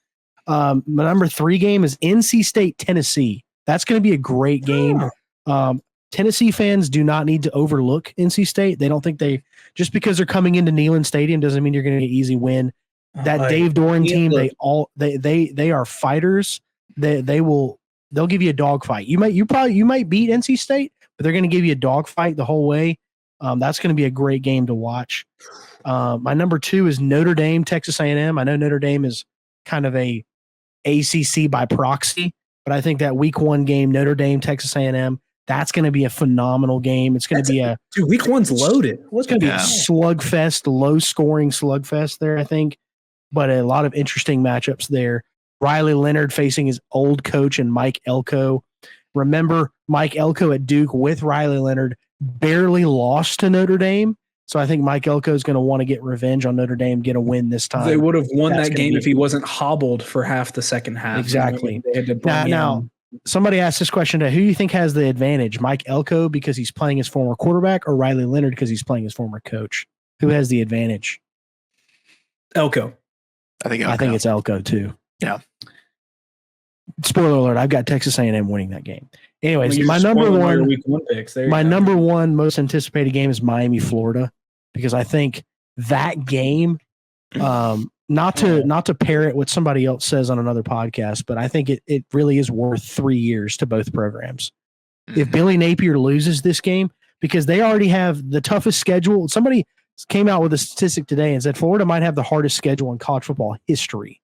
[SPEAKER 2] My number 3 game is NC State, Tennessee. That's going to be a great game. Tennessee fans do not need to overlook NC State. They don't think just because they're coming into Neyland Stadium doesn't mean you're going to get an easy win. That Dave Doran team, they are fighters. They'll give you a dogfight. You might beat NC State, but they're going to give you a dogfight the whole way. That's going to be a great game to watch. My number 2 is Notre Dame, Texas A&M. I know Notre Dame is kind of a ACC by proxy, but I think that week 1 game, Notre Dame, Texas A&M, that's going to be a phenomenal game. It's going to be
[SPEAKER 1] week 1's loaded.
[SPEAKER 2] It's going to be a slugfest, low scoring slugfest there, I think, but a lot of interesting matchups there. Riley Leonard facing his old coach and Mike Elko. Remember, Mike Elko at Duke with Riley Leonard barely lost to Notre Dame. So I think Mike Elko is going to want to get revenge on Notre Dame, get a win this time.
[SPEAKER 1] They would have won that game if he wasn't hobbled for half the second half.
[SPEAKER 2] Exactly. Now, somebody asked this question to who you think has the advantage, Mike Elko because he's playing his former quarterback or Riley Leonard because he's playing his former coach? Who has the advantage?
[SPEAKER 1] Elko.
[SPEAKER 3] I think
[SPEAKER 2] it's Elko too.
[SPEAKER 3] Yeah.
[SPEAKER 2] Spoiler alert, I've got Texas A&M winning that game. Anyways, my number 1 most anticipated game is Miami, Florida, because I think that game, not to pair it what somebody else says on another podcast, but I think it really is worth 3 years to both programs. Mm-hmm. If Billy Napier loses this game, because they already have the toughest schedule. Somebody came out with a statistic today and said Florida might have the hardest schedule in college football history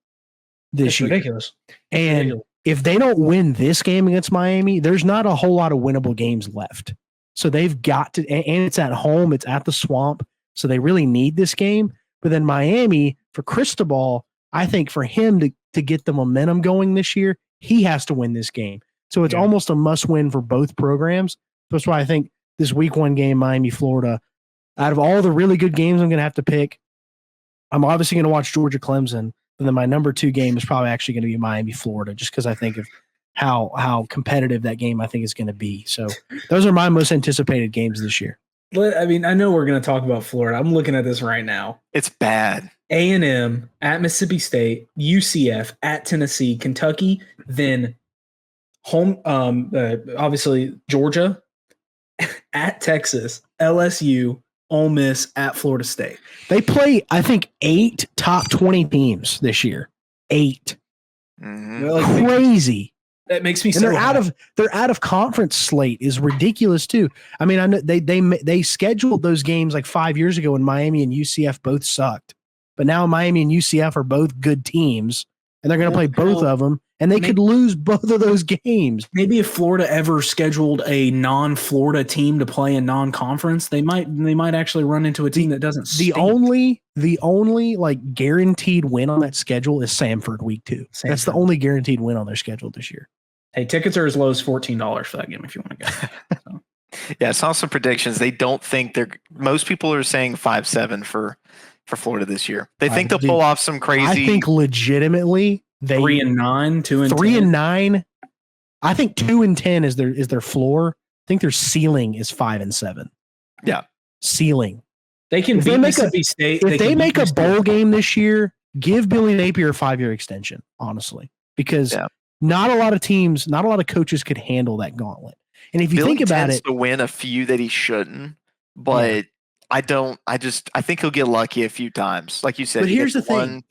[SPEAKER 2] this year.
[SPEAKER 1] Ridiculous.
[SPEAKER 2] And if they don't win this game against Miami, there's not a whole lot of winnable games left. So they've got to, and it's at home, it's at the Swamp. So they really need this game. But then Miami, for Cristobal, I think for him to get the momentum going this year, he has to win this game. So it's almost a must win for both programs. That's why I think this week 1 game, Miami, Florida, out of all the really good games I'm going to have to pick, I'm obviously going to watch Georgia Clemson. And then my number 2 game is probably actually going to be Miami, Florida, just because I think of how competitive that game I think is going to be. So those are my most anticipated games this year.
[SPEAKER 1] But I mean, I know we're going to talk about Florida. I'm looking at this right now.
[SPEAKER 3] It's bad.
[SPEAKER 1] A&M at Mississippi State, UCF at Tennessee, Kentucky, then home, obviously Georgia at Texas, LSU, Ole Miss at Florida State.
[SPEAKER 2] They play, I think, 8 top 20 teams this year. 8.
[SPEAKER 3] Mm-hmm.
[SPEAKER 2] Crazy.
[SPEAKER 1] That makes me
[SPEAKER 2] so their out of conference slate is ridiculous too. I mean, I know they scheduled those games like 5 years ago when Miami and UCF both sucked. But now Miami and UCF are both good teams, and they're going to play both of them, and they could lose both of those games.
[SPEAKER 1] Maybe if Florida ever scheduled a non-Florida team to play in non-conference, they might actually run into a team that doesn't stink.
[SPEAKER 2] The only like guaranteed win on that schedule is Samford week 2. That's the only guaranteed win on their schedule this year.
[SPEAKER 1] Hey, tickets are as low as $14 for that game if you want to go. So.
[SPEAKER 3] Yeah, I saw some predictions. They don't think most people are saying 5-7 for Florida this year. They think they'll pull off some crazy.
[SPEAKER 2] I think legitimately
[SPEAKER 1] 3-9, 2-10.
[SPEAKER 2] 3-9. I think 2-10 is their floor. I think their ceiling is 5-7.
[SPEAKER 3] Yeah,
[SPEAKER 2] ceiling.
[SPEAKER 1] They can beat Mississippi State.
[SPEAKER 2] If they make a bowl game this year, give Billy Napier a 5-year extension. Honestly, because not a lot of teams, not a lot of coaches could handle that gauntlet. And if you think about it,
[SPEAKER 3] to win a few that he shouldn't, but I think he'll get lucky a few times, like you said.
[SPEAKER 2] But here's the thing.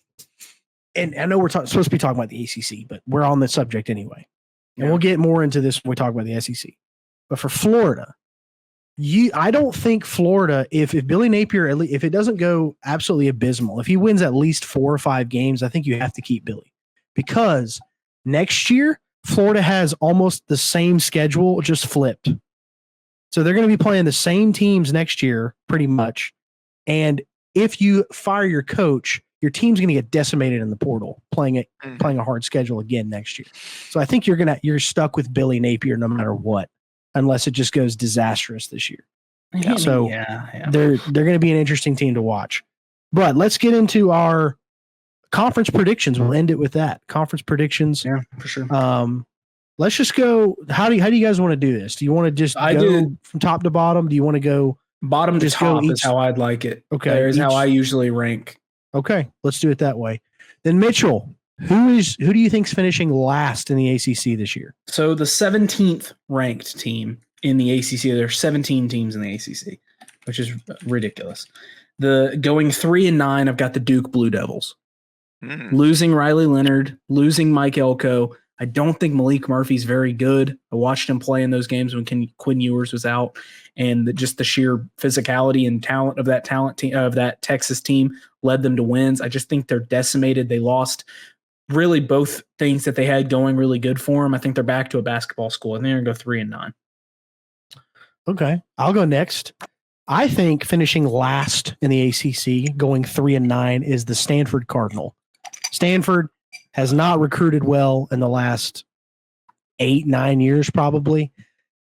[SPEAKER 2] And I know we're supposed to be talking about the ACC, but we're on the subject anyway. And we'll get more into this when we talk about the SEC. But for Florida, I don't think Florida, if Billy Napier, if it doesn't go absolutely abysmal, if he wins at least 4 or 5 games, I think you have to keep Billy. Because next year, Florida has almost the same schedule, just flipped. So they're going to be playing the same teams next year, pretty much. And if you fire your coach, your team's going to get decimated in the portal playing a hard schedule again next year. So I think you're stuck with Billy Napier no matter what, unless it just goes disastrous this year.
[SPEAKER 1] Yeah.
[SPEAKER 2] So they're going to be an interesting team to watch. But let's get into our conference predictions. We'll end it with that. Conference predictions.
[SPEAKER 1] Yeah, for sure.
[SPEAKER 2] Let's just go. How do you guys want to do this? Do you want to just go from top to bottom? Do you want to go
[SPEAKER 1] bottom to top is how I'd like it.
[SPEAKER 2] Okay.
[SPEAKER 1] There's how I usually rank.
[SPEAKER 2] Okay. Let's do it that way. Then Mitchell, who do you think's finishing last in the ACC this year?
[SPEAKER 1] So the 17th ranked team in the ACC, there are 17 teams in the ACC, which is ridiculous. Going 3-9, I've got the Duke Blue Devils. Losing Riley Leonard, losing Mike Elko. I don't think Malik Murphy's very good. I watched him play in those games when Quinn Ewers was out, and just the sheer physicality and talent of that Texas team led them to wins. I just think they're decimated. They lost really both things that they had going really good for them. I think they're back to a basketball school, and they're going to go 3-9.
[SPEAKER 2] Okay, I'll go next. I think finishing last in the ACC, going 3-9, is the Stanford Cardinal. Stanford has not recruited well in the last 8-9 years, probably.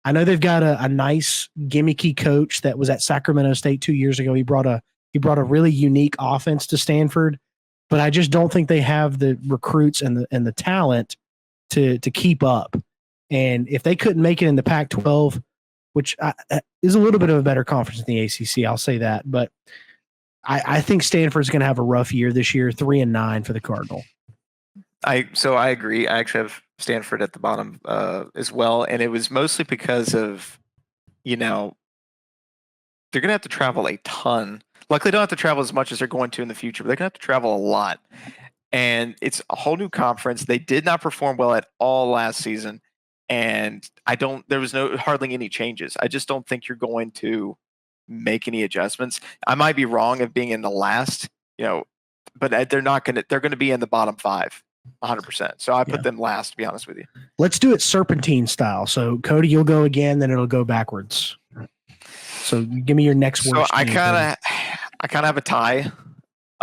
[SPEAKER 2] I know they've got a nice gimmicky coach that was at Sacramento State 2 years ago. He brought a really unique offense to Stanford, but I just don't think they have the recruits and the talent to keep up. And if they couldn't make it in the Pac-12, which is a little bit of a better conference than the ACC, I'll say that. But I think Stanford's going to have a rough year this year, 3-9 for the Cardinal.
[SPEAKER 3] So I agree. I actually have Stanford at the bottom as well, and it was mostly because of, they're going to have to travel a ton. Luckily, they don't have to travel as much as they're going to in the future, but they're going to have to travel a lot. And it's a whole new conference. They did not perform well at all last season, and there was hardly any changes. I just don't think you're going to make any adjustments. I might be wrong of being in the last, but they're going to be in the bottom 5. 100%. So I put them last, to be honest with you.
[SPEAKER 2] Let's do it serpentine style. So Cody, you'll go again, then it'll go backwards. So give me your next word.
[SPEAKER 3] So I kind of have a tie.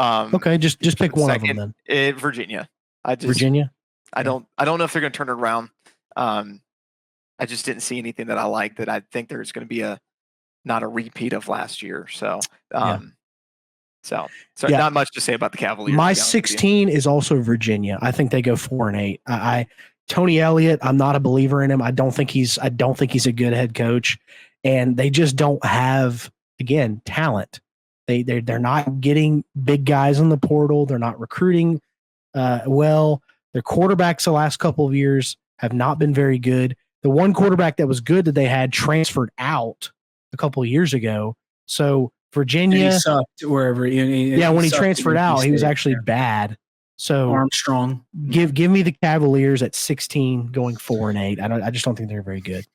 [SPEAKER 2] Okay, just pick one of them then.
[SPEAKER 3] Virginia.
[SPEAKER 2] Virginia.
[SPEAKER 3] I don't know if they're going to turn it around. I just didn't see anything that I like that I think there's going to be not a repeat of last year. So. Not much to say about the Cavaliers.
[SPEAKER 2] My 16 is also Virginia. I think they go 4-8. Tony Elliott, I'm not a believer in him. I don't think he's a good head coach, and they just don't have, again, talent. They're not getting big guys in the portal. They're not recruiting well. Their quarterbacks the last couple of years have not been very good. The one quarterback that was good that they had transferred out a couple of years ago. So Virginia,
[SPEAKER 1] and he sucked wherever.
[SPEAKER 2] When he transferred out, he was actually bad. So
[SPEAKER 1] Armstrong,
[SPEAKER 2] give me the Cavaliers at 16, going 4-8. I just don't think they're very good.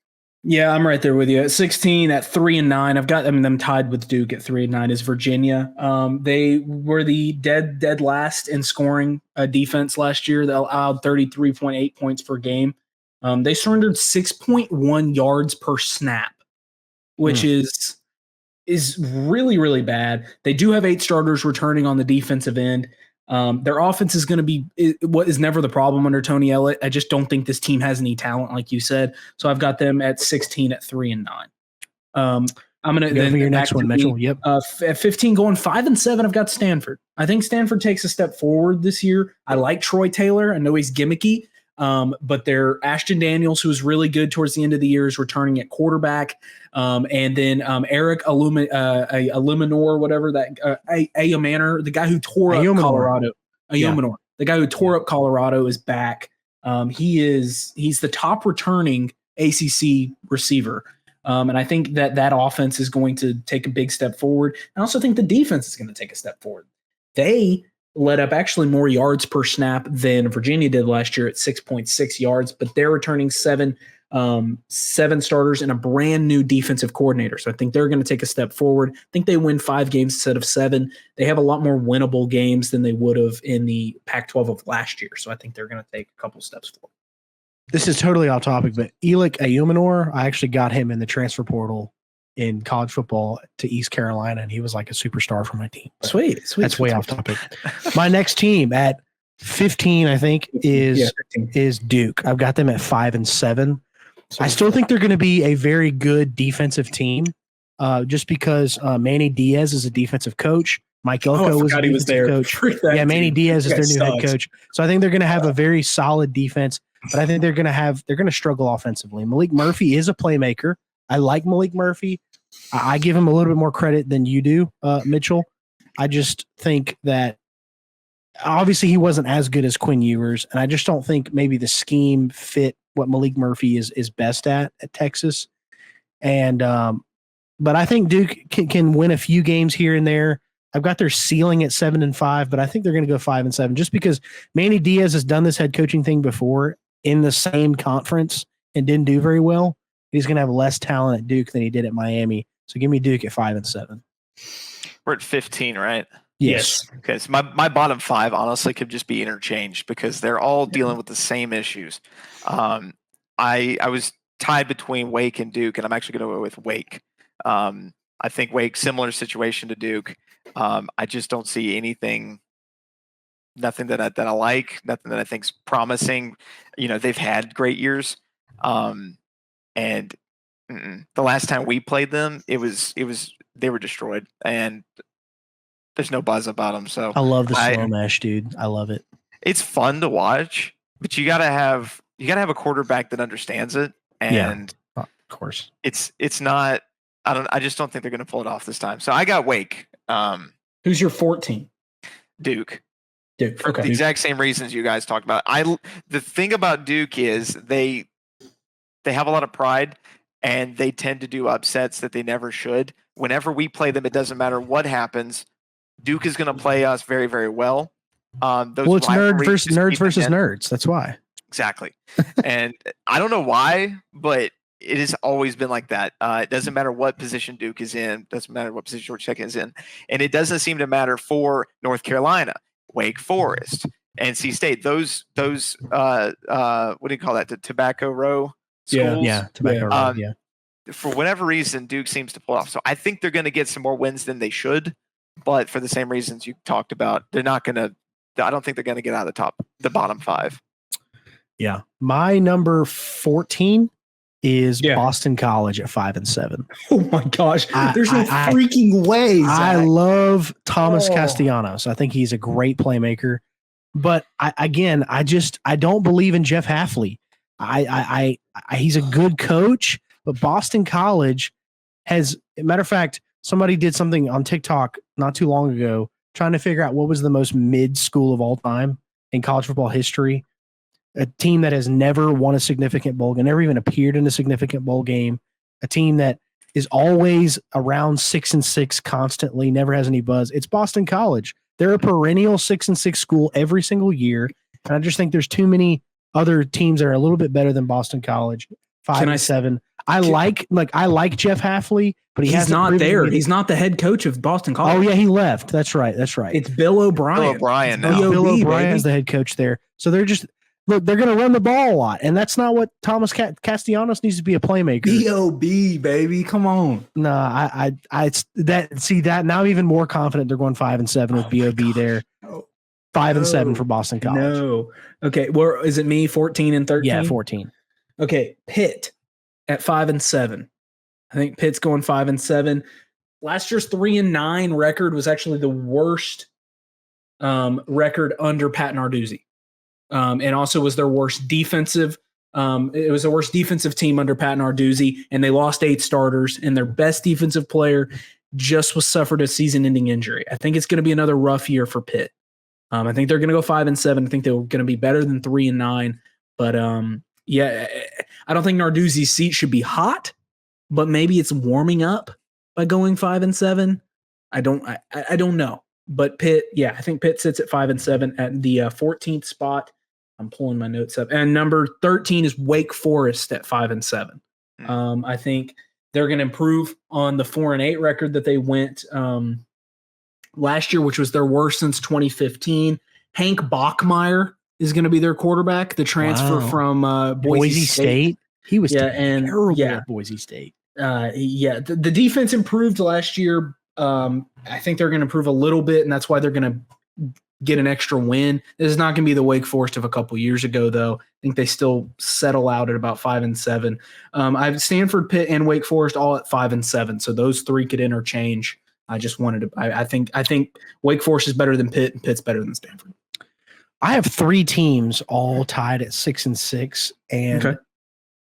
[SPEAKER 1] Yeah, I'm right there with you. At 16, at 3-9, I've got them tied with Duke at 3-9 is Virginia. They were the dead last in scoring defense last year. They allowed 33.8 points per game. They surrendered 6.1 yards per snap, which is really, really bad. They do have 8 starters returning on the defensive end. Their offense is going to be what is never the problem under Tony Elliott. I just don't think this team has any talent, like you said. So I've got them at 16 at 3-9. I'm going to then
[SPEAKER 2] your next one, Mitchell. Yep.
[SPEAKER 1] At 15, going 5-7. I've got Stanford. I think Stanford takes a step forward this year. I like Troy Taylor. I know he's gimmicky. But they're Ashton Daniels, who was really good towards the end of the year, is returning at quarterback. And then Eric Illuminor, whatever that Ayomanor, the guy who tore up Colorado. Ayomanor, the guy who tore up Colorado, is back. He's the top returning ACC receiver. And I think that offense is going to take a big step forward. I also think the defense is going to take a step forward. They let up actually more yards per snap than Virginia did last year at 6.6 yards, but they're returning seven starters and a brand new defensive coordinator. So I think they're going to take a step forward. I think they win 5 games instead of 7. They have a lot more winnable games than they would have in the Pac-12 of last year. So I think they're going to take a couple steps forward.
[SPEAKER 2] This is totally off topic, but Elic Ayumanor, I actually got him in the transfer portal in college football to East Carolina, and he was like a superstar for my team.
[SPEAKER 1] Sweet.
[SPEAKER 2] That's way off topic. My next team at 15, I think, is Duke. I've got them at 5-7. I still think they're going to be a very good defensive team, just because Manny Diaz is a defensive coach. Mike Elko was a defensive coach. Yeah, Manny Diaz is their new head coach. So I think they're going to have a very solid defense, but I think they're going to struggle offensively. Malik Murphy is a playmaker. I like Malik Murphy. I give him a little bit more credit than you do, Mitchell. I just think that obviously he wasn't as good as Quinn Ewers, and I just don't think maybe the scheme fit what Malik Murphy is best at Texas. And but I think Duke can win a few games here and there. I've got their ceiling at 7-5, but I think they're going to go 5-7 just because Manny Diaz has done this head coaching thing before in the same conference and didn't do very well. He's going to have less talent at Duke than he did at Miami. So give me Duke at 5-7.
[SPEAKER 3] We're at 15, right?
[SPEAKER 2] Yes.
[SPEAKER 3] Okay. So my bottom 5 honestly could just be interchanged because they're all dealing with the same issues. I was tied between Wake and Duke, and I'm actually going to go with Wake. I think Wake, similar situation to Duke. I just don't see nothing that I like, nothing that I think's promising. They've had great years. And the last time we played them, they were destroyed, and there's no buzz about them. So
[SPEAKER 2] I love the slow mesh, dude. I love it.
[SPEAKER 3] It's fun to watch, but you gotta have a quarterback that understands it. And
[SPEAKER 2] of course,
[SPEAKER 3] it's not. I just don't think they're gonna pull it off this time. So I got Wake.
[SPEAKER 1] Who's your 14?
[SPEAKER 3] Duke.
[SPEAKER 1] Duke.
[SPEAKER 3] For the exact same reasons you guys talked about. The thing about Duke is they have a lot of pride, and they tend to do upsets that they never should. Whenever we play them, it doesn't matter what happens. Duke is going to play us very, very well.
[SPEAKER 2] It's nerds versus nerds. That's why.
[SPEAKER 3] Exactly. And I don't know why, but it has always been like that. It doesn't matter what position Duke is in. Doesn't matter what position Georgia Tech is in. And it doesn't seem to matter for North Carolina, Wake Forest, NC State. Those what do you call that? The Tobacco Row schools?
[SPEAKER 2] Yeah, Tobacco Row, yeah.
[SPEAKER 3] For whatever reason, Duke seems to pull off. So I think they're going to get some more wins than they should. But for the same reasons you talked about, they're not going to. I don't think they're going to get out of the bottom 5.
[SPEAKER 2] Yeah, my number 14 is Boston College at 5-7.
[SPEAKER 1] Oh my gosh, there's no freaking way. Zach.
[SPEAKER 2] I love Thomas Castellanos. I think he's a great playmaker, but I don't believe in Jeff Hafley. He's a good coach, but Boston College has. Matter of fact, somebody did something on TikTok not too long ago trying to figure out what was the most mid school of all time in college football history. A team that has never won a significant bowl game, never even appeared in a significant bowl game. A team that is always around 6-6 constantly, never has any buzz. It's Boston College. They're a perennial 6-6 school every single year. And I just think there's too many other teams that are a little bit better than Boston College. 5-7. I like Jeff Hafley, but he's not there.
[SPEAKER 1] He's not the head coach of Boston College.
[SPEAKER 2] Oh yeah, he left. That's right.
[SPEAKER 1] It's Bill O'Brien.
[SPEAKER 3] Bill O'Brien now.
[SPEAKER 2] Bill O'Brien is the head coach there. So they're going to run the ball a lot, and that's not what Thomas Castellanos needs to be a playmaker.
[SPEAKER 1] B.O.B. baby, come on.
[SPEAKER 2] No, that now I'm even more confident they're going 5-7 with B.O.B. there. 5-7 for Boston College.
[SPEAKER 1] No. Okay, well, is it me 14 and 13?
[SPEAKER 2] Yeah, 14.
[SPEAKER 1] Okay, Pitt at 5-7. I think Pitt's going 5-7. Last year's 3-9 record was actually the worst record under Pat Narduzzi. And also was their worst defensive. It was the worst defensive team under Pat Narduzzi, and they lost 8 starters, and their best defensive player just suffered a season-ending injury. I think it's going to be another rough year for Pitt. I think they're going to go 5-7. I think they're going to be better than 3-9. But yeah, I don't think Narduzzi's seat should be hot, but maybe it's warming up by going 5-7. I don't know. But Pitt, I think Pitt sits at 5-7 at the 14th spot. I'm pulling my notes up. And number 13 is Wake Forest at 5-7. I think they're going to improve on the 4-8 record that they went last year, which was their worst since 2015. Hank Bachmeier is going to be their quarterback, the transfer from Boise State.
[SPEAKER 2] He was terrible at Boise State.
[SPEAKER 1] The defense improved last year. I think they're going to improve a little bit, and that's why they're going to get an extra win. This is not going to be the Wake Forest of a couple years ago, though. I think they still settle out at about 5-7. I have Stanford, Pitt, and Wake Forest all at 5-7, so those three could interchange. I just wanted to. I think Wake Forest is better than Pitt, and Pitt's better than Stanford.
[SPEAKER 2] I have three teams all tied at 6-6, and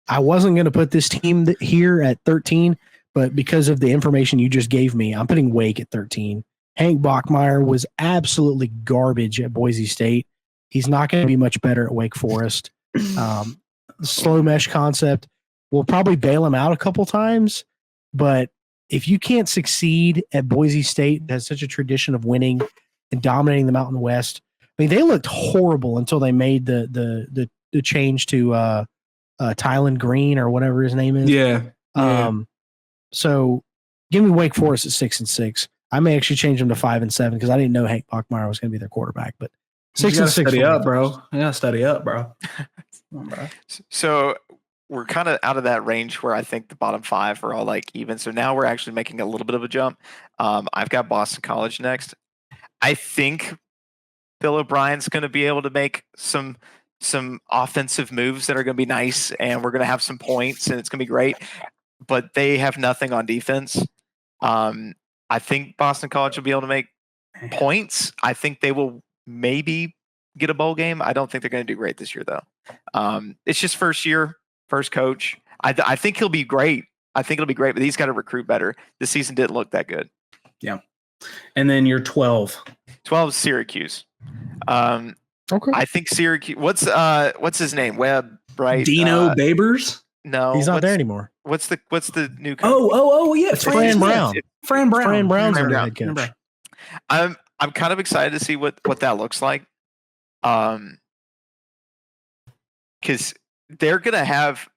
[SPEAKER 2] I wasn't going to put this team here at 13, but because of the information you just gave me, I'm putting Wake at 13. Hank Bachmeier was absolutely garbage at Boise State. He's not going to be much better at Wake Forest. The slow mesh concept will probably bail him out a couple times, but if you can't succeed at Boise State, that has such a tradition of winning and dominating the Mountain West. I mean, they looked horrible until they made the change to Tylen Green or whatever his name is.
[SPEAKER 1] Yeah.
[SPEAKER 2] So give me Wake Forest at 6-6. I may actually change them to 5-7 because I didn't know Hank Bachmeier was going to be their quarterback. But 6-6.
[SPEAKER 1] Study up, bro. You gotta study up, bro. Come on, bro.
[SPEAKER 3] So we're kind of out of that range where I think the bottom five are all like even. So now we're actually making a little bit of a jump. I've got Boston College next. I think Bill O'Brien's going to be able to make some offensive moves that are going to be nice, and we're going to have some points, and it's going to be great. But they have nothing on defense. I think Boston College will be able to make points. I think they will maybe get a bowl game. I don't think they're going to do great this year, though. It's just first year, first coach. I think he'll be great. I think it'll be great, but he's got to recruit better. This season didn't look that good.
[SPEAKER 1] Yeah. And then you're 12.
[SPEAKER 3] 12 is Syracuse.
[SPEAKER 2] Okay.
[SPEAKER 3] I think Syracuse. What's his name? Webb, right?
[SPEAKER 1] Dino Babers?
[SPEAKER 3] No,
[SPEAKER 2] he's not there anymore.
[SPEAKER 3] What's the new coach?
[SPEAKER 1] Yeah,
[SPEAKER 2] it's Fran Brown.
[SPEAKER 1] Fran Brown.
[SPEAKER 2] Fran Brown's
[SPEAKER 3] Fran
[SPEAKER 2] our
[SPEAKER 3] Brown.
[SPEAKER 2] head coach.
[SPEAKER 3] I'm kind of excited to see what that looks like. Because they're gonna have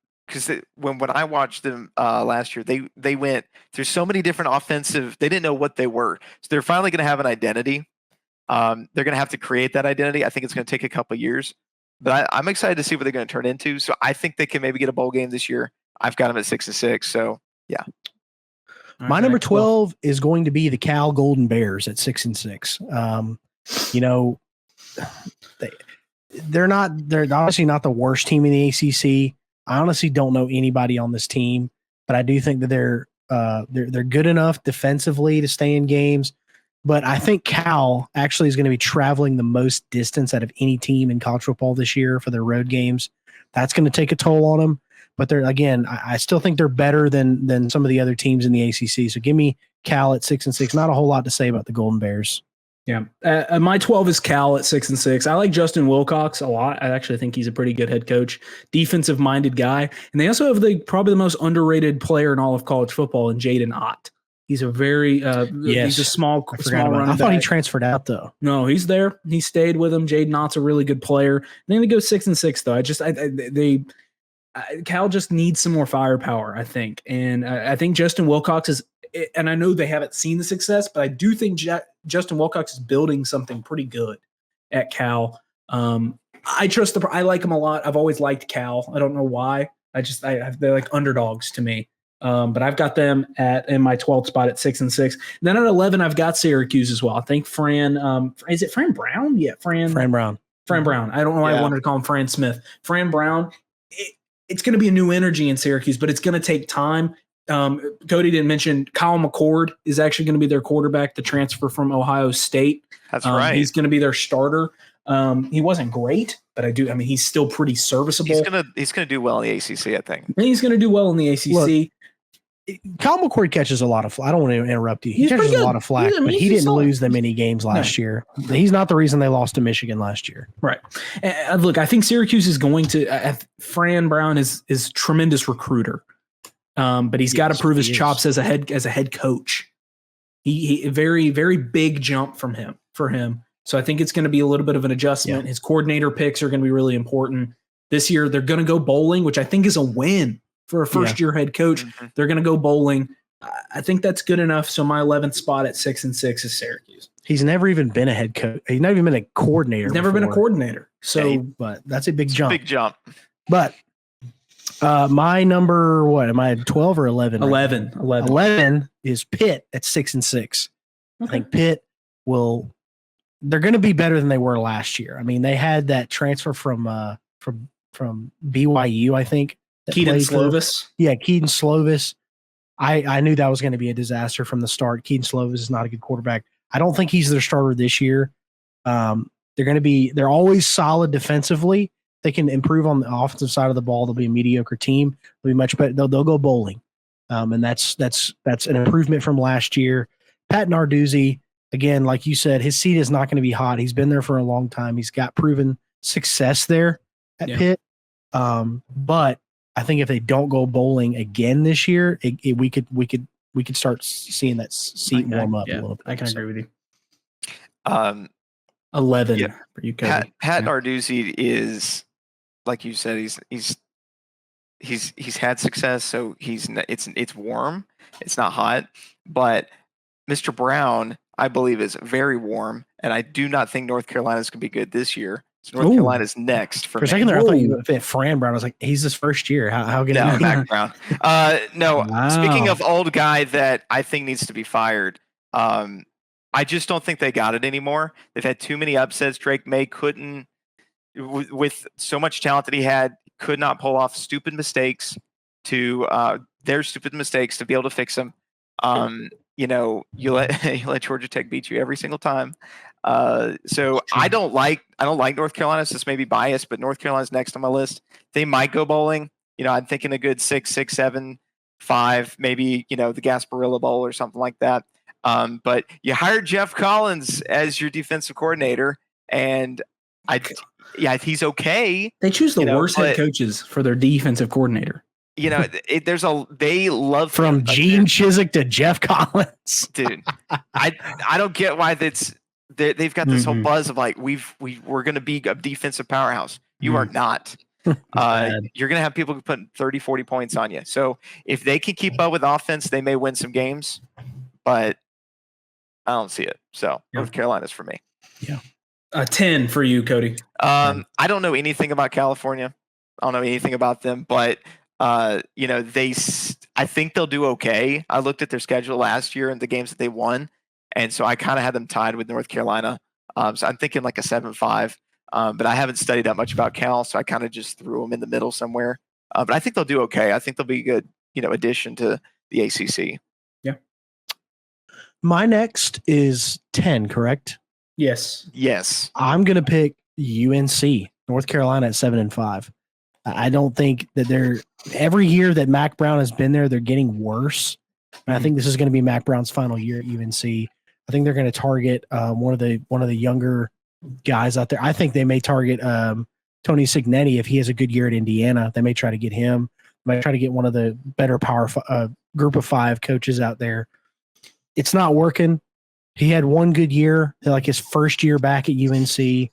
[SPEAKER 3] when I watched them last year, they went through so many different offensive. They didn't know what they were, so they're finally gonna have an identity. They're gonna have to create that identity. I think it's gonna take a couple of years, but I'm excited to see what they're gonna turn into. So I think they can maybe get a bowl game this year. I've got them at 6-6. So yeah.
[SPEAKER 2] My number 12 is going to be the Cal Golden Bears at 6-6. They're obviously not the worst team in the ACC. I honestly don't know anybody on this team, but I do think that they're good enough defensively to stay in games. But I think Cal actually is going to be traveling the most distance out of any team in college football this year for their road games. That's going to take a toll on them. But I still think they're better than some of the other teams in the ACC. So give me Cal at 6-6. Not a whole lot to say about the Golden Bears.
[SPEAKER 1] Yeah. My 12 is Cal at 6-6. I like Justin Wilcox a lot. I actually think he's a pretty good head coach, defensive minded guy. And they also have probably the most underrated player in all of college football in Jaden Ott. He's a very he's a small running
[SPEAKER 2] I thought
[SPEAKER 1] back.
[SPEAKER 2] he transferred out though.
[SPEAKER 1] No, he's there. He stayed with him. Jaden Ott's a really good player. And then they go 6-6 though. Cal just needs some more firepower, I think. And I think Justin Wilcox is, and I know they haven't seen the success, but I do think Justin Wilcox is building something pretty good at Cal. I like him a lot. I've always liked Cal. I don't know why. They're like underdogs to me. But I've got them in my 12th spot at 6-6. Then at 11, I've got Syracuse as well. I think is it Fran Brown? Yeah, Fran Brown. Fran Brown. I don't know why I wanted to call him Fran Smith. Fran Brown. It's going to be a new energy in Syracuse, but it's going to take time. Cody didn't mention Kyle McCord is actually going to be their quarterback, the transfer from Ohio State.
[SPEAKER 3] That's right.
[SPEAKER 1] He's going to be their starter. He wasn't great, but he's still pretty serviceable.
[SPEAKER 3] He's going to do well in the ACC, I think.
[SPEAKER 1] And he's going to do well in the ACC.
[SPEAKER 2] Look, Kyle McCord catches a lot of flack. I don't want to interrupt you. He catches a lot of flack, but he didn't lose them many games last year. He's not the reason they lost to Michigan last year.
[SPEAKER 1] Right. Look, I think Syracuse is going to Fran Brown is a tremendous recruiter. But he's got to prove his chops as a head coach. He very, very big jump for him. So I think it's going to be a little bit of an adjustment. Yeah. His coordinator picks are going to be really important. This year they're going to go bowling, which I think is a win for a first-year head coach. Mm-hmm. They're going to go bowling. I think that's good enough. So my 11th spot at 6-6 is Syracuse.
[SPEAKER 2] He's never even been a head coach. He's never even been a coordinator.
[SPEAKER 1] He's never been a coordinator. So,
[SPEAKER 2] but that's a big jump.
[SPEAKER 3] Big jump.
[SPEAKER 2] But My number, what am I, 12 or 11?
[SPEAKER 1] 11.
[SPEAKER 2] 11 is Pitt at 6-6.
[SPEAKER 1] Okay.
[SPEAKER 2] I think Pitt they're going to be better than they were last year. I mean, they had that transfer from BYU, I think.
[SPEAKER 1] Keaton Slovis.
[SPEAKER 2] Keaton Slovis. I knew that was going to be a disaster from the start. Keaton Slovis is not a good quarterback. I don't think he's their starter this year. They're always solid defensively. They can improve on the offensive side of the ball. They'll be a mediocre team. They'll be much better. They'll go bowling. And that's an improvement from last year. Pat Narduzzi, again, like you said, his seat is not going to be hot. He's been there for a long time. He's got proven success there at Pitt. But I think if they don't go bowling again this year, we could start seeing that seat warm up a little bit.
[SPEAKER 1] I can agree with you. 11 for you, Cody.
[SPEAKER 3] Pat Narduzzi is, like you said, he's had success, so it's warm, it's not hot. But Mr. Brown, I believe, is very warm, and I do not think North Carolina's going to be good this year. So North Carolina's next for
[SPEAKER 2] a second there. I thought you fit Fran Brown. I was like, he's his first year. How good?
[SPEAKER 3] No, Mac Brown. No. Wow. Speaking of old guy that I think needs to be fired, I just don't think they got it anymore. They've had too many upsets. Drake May couldn't, with so much talent that he had, could not pull off stupid mistakes their stupid mistakes to be able to fix them. You let Georgia Tech beat you every single time. So I don't like North Carolina. So this may be biased, but North Carolina's next on my list. They might go bowling. I'm thinking a good 6, 7, 5, maybe, the Gasparilla Bowl or something like that. But you hired Jeff Collins as your defensive coordinator, and he's okay.
[SPEAKER 1] They choose the worst head coaches for their defensive coordinator.
[SPEAKER 3] They love
[SPEAKER 2] from Gene Chizik to Jeff Collins,
[SPEAKER 3] dude. I don't get why they've got this whole buzz of like we're going to be a defensive powerhouse. You are not. You're going to have people who put 30, 40 points on you. So if they can keep up with offense, they may win some games, but I don't see it. So North Carolina's for me.
[SPEAKER 1] Yeah. 10 for you, Cody.
[SPEAKER 3] I don't know anything about California. I don't know anything about them, but I think they'll do okay. I looked at their schedule last year and the games that they won, and so I kind of had them tied with North Carolina. So I'm thinking like a 7-5. But I haven't studied that much about Cal, so I kind of just threw them in the middle somewhere. But I think they'll do okay. I think they'll be a good, addition to the ACC.
[SPEAKER 1] Yeah.
[SPEAKER 2] My next is 10, correct?
[SPEAKER 1] Yes.
[SPEAKER 2] I'm going to pick UNC, North Carolina at 7-5. I don't think that every year that Mac Brown has been there, they're getting worse. And I think this is going to be Mac Brown's final year at UNC. I think they're going to target one of the younger guys out there. I think they may target Tony Cignetti if he has a good year at Indiana. They may try to get him. They might try to get one of the better group of 5 coaches out there. It's not working. He had one good year, like his first year back at UNC.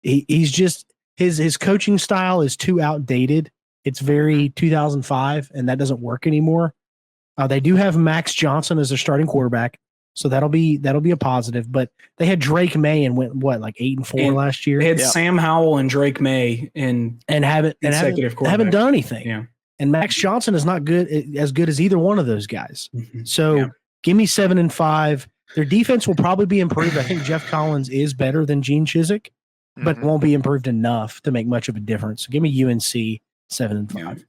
[SPEAKER 2] He's just his coaching style is too outdated. It's very 2005, and that doesn't work anymore. They do have Max Johnson as their starting quarterback, so that'll be a positive. But they had Drake May and went like 8-4 last year.
[SPEAKER 1] They had Sam Howell and Drake May and haven't
[SPEAKER 2] done anything.
[SPEAKER 1] Yeah.
[SPEAKER 2] And Max Johnson is not as good as either one of those guys. Mm-hmm. So give me 7-5. Their defense will probably be improved. I think Jeff Collins is better than Gene Chizik, but won't be improved enough to make much of a difference. So give me UNC 7-5.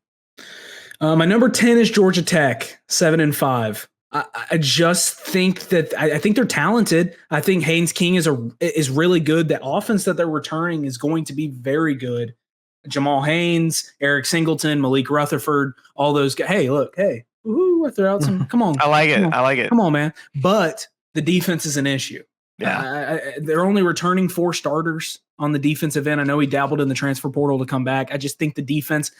[SPEAKER 1] My number 10 is Georgia Tech, 7-5. I just think that I think they're talented. I think Haynes King is really good. The offense that they're returning is going to be very good. Jamal Haynes, Eric Singleton, Malik Rutherford, all those guys. Hey, look, woohoo, I threw out some. Come on.
[SPEAKER 3] I like it.
[SPEAKER 1] Come on, man. But the defense is an issue.
[SPEAKER 3] Yeah.
[SPEAKER 1] They're only returning 4 starters on the defensive end. I know he dabbled in the transfer portal to come back. I just think the defense,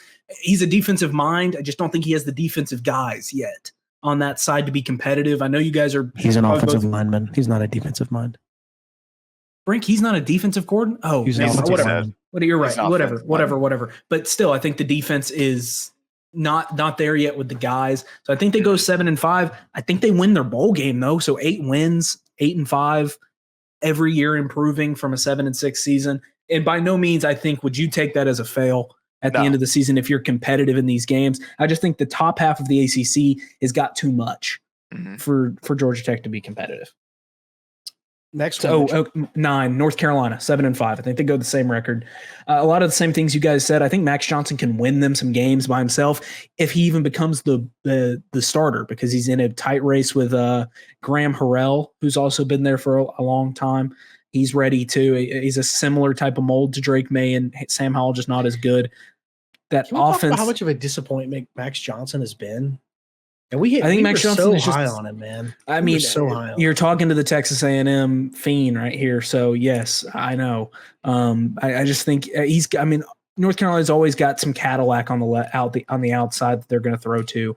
[SPEAKER 1] he's a defensive mind. I just don't think he has the defensive guys yet on that side to be competitive. I know you guys are.
[SPEAKER 2] He's an offensive lineman. He's not a defensive mind.
[SPEAKER 1] Brink, he's not a defensive coordinator. Oh,
[SPEAKER 2] he's
[SPEAKER 1] whatever. You're right. Whatever. But still, I think the defense is not there yet with the guys. So I think they go 7-5. I think they win their bowl game though. So 8 wins, 8-5, every year improving from a 7-6 season. And by no means, I think, would you take that as a fail? at the end of the season if you're competitive in these games. I just think the top half of the ACC has got too much for Georgia Tech to be competitive.
[SPEAKER 2] Next one.
[SPEAKER 1] 9, North Carolina, 7-5. I think they go the same record. A lot of the same things you guys said. I think Max Johnson can win them some games by himself if he even becomes the starter, because he's in a tight race with Graham Harrell, who's also been there for a long time. He's ready too. He's a similar type of mold to Drake May, and Sam Howell, just not as good. That
[SPEAKER 2] Can we
[SPEAKER 1] offense.
[SPEAKER 2] Talk about how much of a disappointment Max Johnson has been? And I think
[SPEAKER 1] Max Johnson
[SPEAKER 2] so
[SPEAKER 1] is just
[SPEAKER 2] high on him, man.
[SPEAKER 1] I mean,
[SPEAKER 2] so high on
[SPEAKER 1] you're talking to the Texas A&M fiend right here. So yes, I know. I just think North Carolina's always got some Cadillac on the outside that they're going to throw to.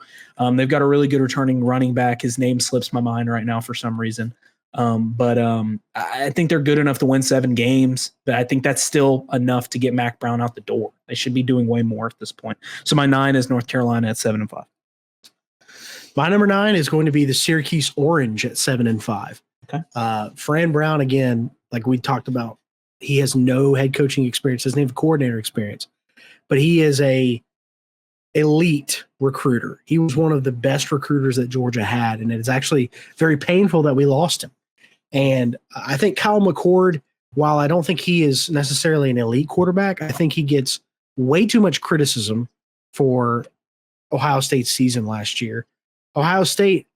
[SPEAKER 1] They've got a really good returning running back. His name slips my mind right now for some reason. But I think they're good enough to win 7 games. But I think that's still enough to get Mac Brown out the door. They should be doing way more at this point. So my 9 is North Carolina at 7-5.
[SPEAKER 2] My number 9 is going to be the Syracuse Orange at 7-5.
[SPEAKER 1] Okay.
[SPEAKER 2] Fran Brown, again, like we talked about, he has no head coaching experience, doesn't have coordinator experience, but he is a elite recruiter. He was one of the best recruiters that Georgia had, and it's actually very painful that we lost him. And I think Kyle McCord, while I don't think he is necessarily an elite quarterback, I think he gets way too much criticism for Ohio State's season last year. Ohio State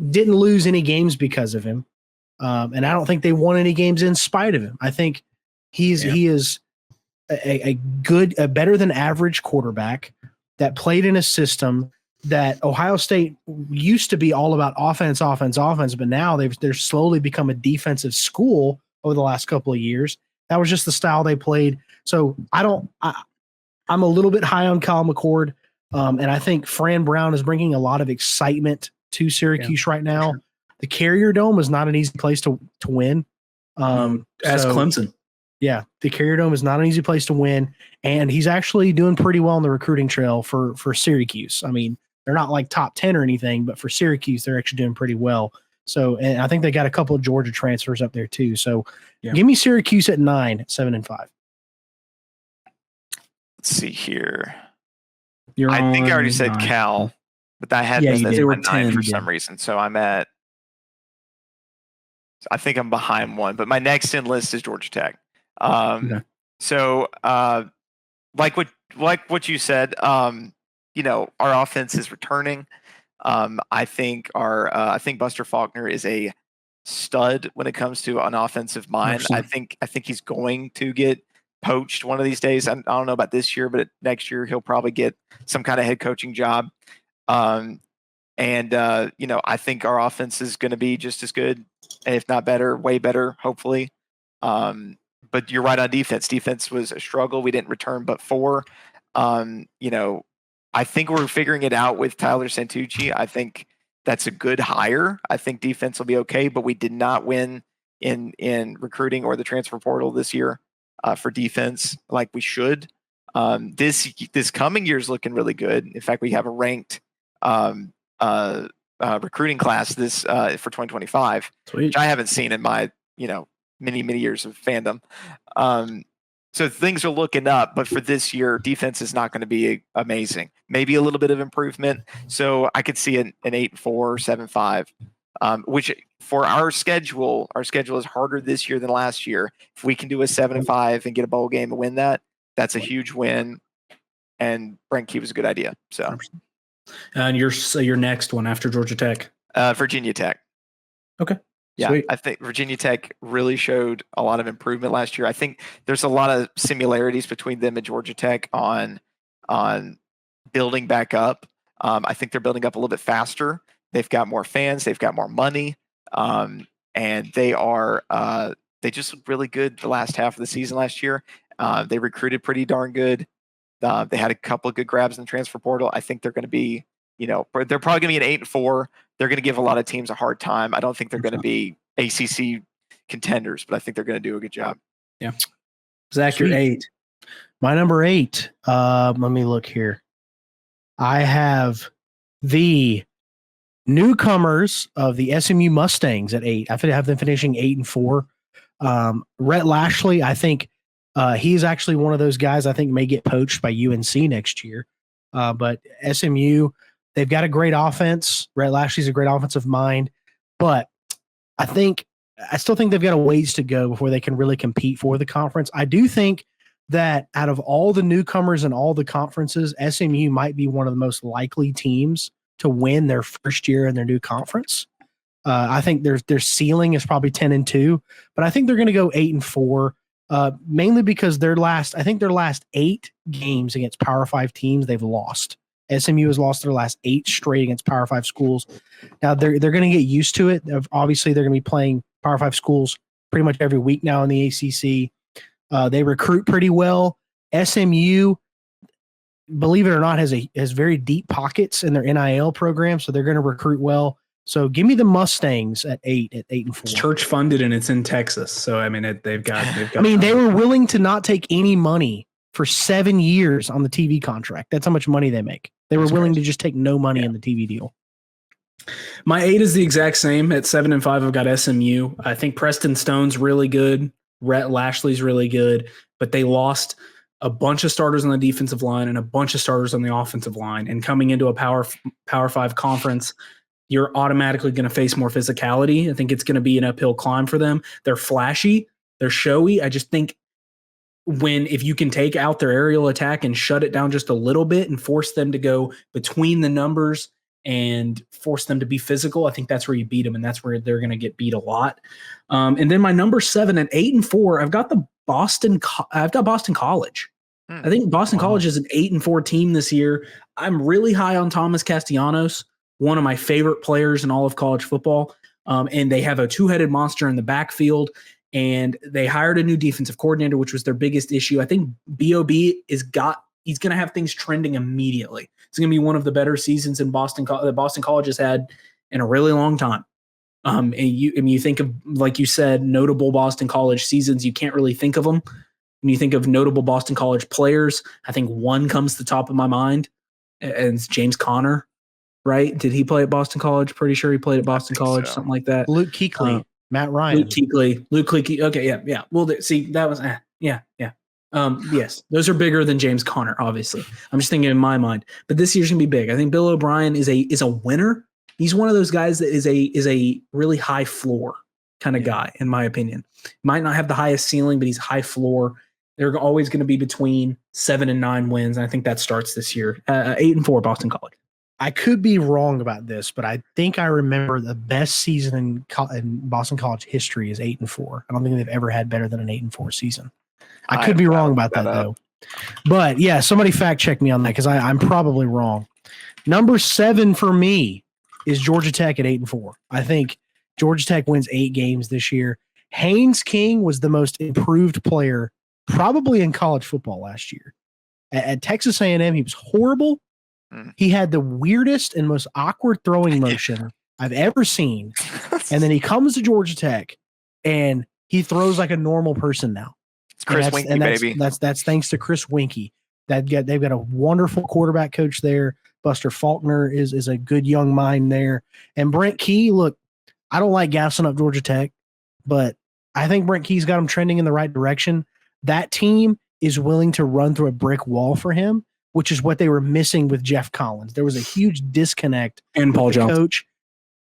[SPEAKER 2] didn't lose any games because of him. And I don't think they won any games in spite of him. I think he is a better than average quarterback that played in a system that Ohio State used to be all about offense, but now they're slowly become a defensive school over the last couple of years. That was just the style they played. So I'm a little bit high on Kyle McCord. And I think Fran Brown is bringing a lot of excitement to Syracuse right now. The Carrier Dome is not an easy place to win.
[SPEAKER 1] As Clemson.
[SPEAKER 2] Yeah, the Carrier Dome is not an easy place to win. And he's actually doing pretty well on the recruiting trail for Syracuse. I mean, they're not like top 10 or anything, but for Syracuse, they're actually doing pretty well. So, and I think they got a couple of Georgia transfers up there too. So give me Syracuse at 9, 7-5.
[SPEAKER 3] Let's see here.
[SPEAKER 1] I
[SPEAKER 3] think I already said Cal, but I had them as my 9 for some reason. So I think I'm behind one, but my next in list is Georgia Tech. So like what you said, our offense is returning. I think Buster Faulkner is a stud when it comes to an offensive mind. 100%. I think he's going to get poached one of these days. I don't know about this year, but next year he'll probably get some kind of head coaching job. I think our offense is going to be just as good, if not better, way better, hopefully. But you're right on defense. Defense was a struggle. We didn't return but 4. I think we're figuring it out with Tyler Santucci. I think that's a good hire. I think defense will be okay, but we did not win in recruiting or the transfer portal this year. For defense, like we should. This coming year is looking really good. In fact, we have a ranked recruiting class this for 2025, which I haven't seen in my many years of fandom. So things are looking up, but for this year, defense is not going to be amazing. Maybe a little bit of improvement. So I could see an 8-4, 7-5. Which for our schedule is harder this year than last year. If we can do a 7-5 and get a bowl game and win that, that's a huge win. And Brent Key was a good idea. So,
[SPEAKER 1] and your next one after Georgia Tech,
[SPEAKER 3] Virginia Tech.
[SPEAKER 1] Okay.
[SPEAKER 3] Yeah, sweet. I think Virginia Tech really showed a lot of improvement last year. I think there's a lot of similarities between them and Georgia Tech on building back up. I think they're building up a little bit faster. They've got more fans. They've got more money. And they just looked really good the last half of the season last year. They recruited pretty darn good. They had a couple of good grabs in the transfer portal. I think they're going to be, they're probably going to be an 8-4. They're going to give a lot of teams a hard time. I don't think they're going to be ACC contenders, but I think they're going to do a good job.
[SPEAKER 1] Yeah. Zach, you're 8.
[SPEAKER 2] My number 8. Let me look here. I have the newcomers of the SMU Mustangs at 8. I have them finishing 8-4. Rhett Lashley, I think He's actually one of those guys I think may get poached by UNC next year. But SMU, they've got a great offense. Rhett Lashley's a great offensive mind, but I still think they've got a ways to go before they can really compete for the conference. I do think that out of all the newcomers in all the conferences, SMU might be one of the most likely teams to win their first year in their new conference. I think their ceiling is probably 10-2, but I think they're going to go 8-4, mainly because their last 8 games against Power 5 teams they've lost. SMU has lost their last 8 straight against Power 5 schools. Now they're going to get used to it. Obviously, they're going to be playing Power 5 schools pretty much every week now in the ACC. They recruit pretty well. SMU, believe it or not, has very deep pockets in their NIL program, so they're going to recruit well. So give me the Mustangs at 8-4.
[SPEAKER 1] It's church funded and it's in Texas, so I mean they've got.
[SPEAKER 2] I mean, they were willing to not take any money for 7 years on the TV contract. That's how much money they make. They were willing to just take no money in the TV deal.
[SPEAKER 1] My 8 is the exact same. At 7-5, I've got SMU. I think Preston Stone's really good. Rhett Lashley's really good, but they lost a bunch of starters on the defensive line and a bunch of starters on the offensive line. And coming into a Power 5 conference, you're automatically going to face more physicality. I think it's going to be an uphill climb for them. They're flashy. They're showy. I just think if you can take out their aerial attack and shut it down just a little bit and force them to go between the numbers and force them to be physical, I think that's where you beat them, and that's where they're going to get beat a lot. And then my number 7 at 8-4, I've got Boston College. I think Boston College is an 8-4 team this year. I'm really high on Thomas Castellanos, one of my favorite players in all of college football. And they have a 2-headed monster in the backfield. And they hired a new defensive coordinator, which was their biggest issue. I think B.O.B. he's going to have things trending immediately. It's going to be one of the better seasons that Boston College has had in a really long time. And you think of, like you said, notable Boston College seasons, you can't really think of them. When you think of notable Boston College players, I think one comes to the top of my mind, and it's James Conner, right? Did he play at Boston College? Pretty sure he played at Boston College, something like that.
[SPEAKER 2] Luke Kuechly. Matt Ryan.
[SPEAKER 1] Luke Kuechly. Okay, yeah. Well, see, that was yeah. Yes, those are bigger than James Conner. Obviously, I'm just thinking in my mind. But this year's gonna be big. I think Bill O'Brien is a winner. He's one of those guys that is a really high floor kind of guy, in my opinion. Might not have the highest ceiling, but he's high floor. They're always going to be between 7 and 9 wins, and I think that starts this year. 8-4, Boston College.
[SPEAKER 2] I could be wrong about this, but I think I remember the best season in Boston College history is 8-4. I don't think they've ever had better than an 8-4 season. I could be wrong about that though. But yeah, somebody fact check me on that because I'm probably wrong. Number 7 for me is Georgia Tech at 8-4. I think Georgia Tech wins 8 games this year. Haynes King was the most improved player probably in college football last year. At Texas A&M, he was horrible. He had the weirdest and most awkward throwing motion I've ever seen. And then he comes to Georgia Tech and he throws like a normal person now.
[SPEAKER 3] It's Chris Winkie, baby.
[SPEAKER 2] That's thanks to Chris Winkie. They've got a wonderful quarterback coach there. Buster Faulkner is a good young mind there. And Brent Key, look, I don't like gassing up Georgia Tech, but I think Brent Key's got him trending in the right direction. That team is willing to run through a brick wall for him, which is what they were missing with Jeff Collins. There was a huge disconnect.
[SPEAKER 1] And Paul Johnson.
[SPEAKER 2] Coach.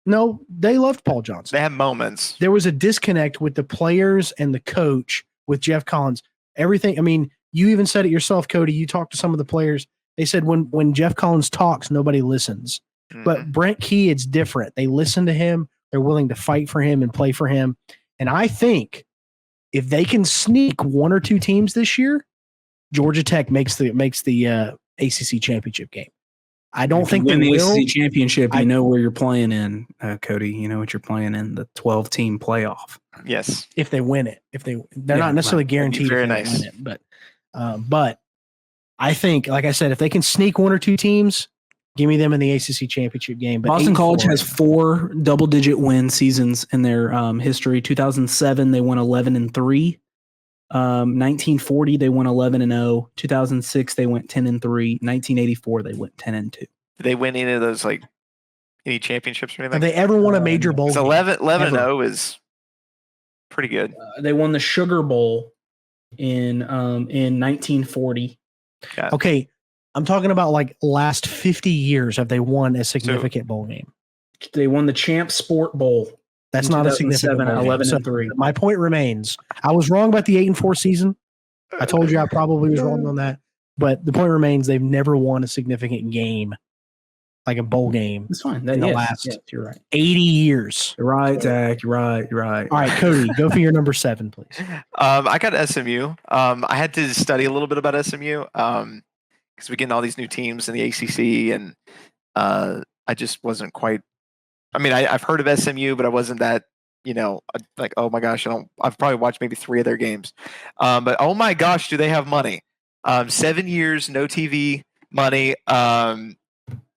[SPEAKER 2] No, they loved Paul Johnson.
[SPEAKER 3] They had moments.
[SPEAKER 2] There was a disconnect with the players and the coach with Jeff Collins. Everything. I mean, you even said it yourself, Cody. You talked to some of the players. They said when Jeff Collins talks, nobody listens. Mm-hmm. But Brent Key, it's different. They listen to him. They're willing to fight for him and play for him. And I think if they can sneak 1 or 2 teams this year, Georgia Tech makes the ACC championship game. I don't think they will.
[SPEAKER 1] ACC championship, you know where you're playing in, Cody. You know what you're playing in, the 12-team playoff.
[SPEAKER 3] Yes,
[SPEAKER 2] if they win it, they're not necessarily guaranteed.
[SPEAKER 3] Very
[SPEAKER 2] if they
[SPEAKER 3] nice.
[SPEAKER 2] Win it, but I think, like I said, if they can sneak 1 or 2 teams, give me them in the ACC championship game. But
[SPEAKER 1] Boston College has 4 double-digit win seasons in their history. 2007, they won 11-3. 1940, they won 11-0. 2006, they went 10-3. 1984, they went 10-2. Did
[SPEAKER 3] they win any of those, like any championships or anything?
[SPEAKER 2] Have they ever won a major bowl?
[SPEAKER 3] 11-0 is pretty good.
[SPEAKER 1] They won the Sugar Bowl in 1940.
[SPEAKER 3] Yeah.
[SPEAKER 2] Okay, I'm talking about like last 50 years. Have they won a significant bowl game?
[SPEAKER 1] They won the Champ Sport Bowl.
[SPEAKER 2] That's not a significant bowl
[SPEAKER 1] 11
[SPEAKER 2] game.
[SPEAKER 1] and 3.
[SPEAKER 2] My point remains. I was wrong about the 8-4 season. I told you I probably was wrong on that. But the point remains they've never won a significant game, like a bowl game.
[SPEAKER 1] That's fine.
[SPEAKER 2] In the last
[SPEAKER 1] you're right.
[SPEAKER 2] 80 years.
[SPEAKER 1] You're right, Zach. You're right.
[SPEAKER 2] All right, Cody, go for your number 7, please.
[SPEAKER 3] I got SMU. I had to study a little bit about SMU because we get all these new teams in the ACC, and I just wasn't quite. I mean, I've heard of SMU, but I wasn't that, like, oh my gosh, I've probably watched maybe 3 of their games. But oh my gosh, do they have money? 7 years, no TV money.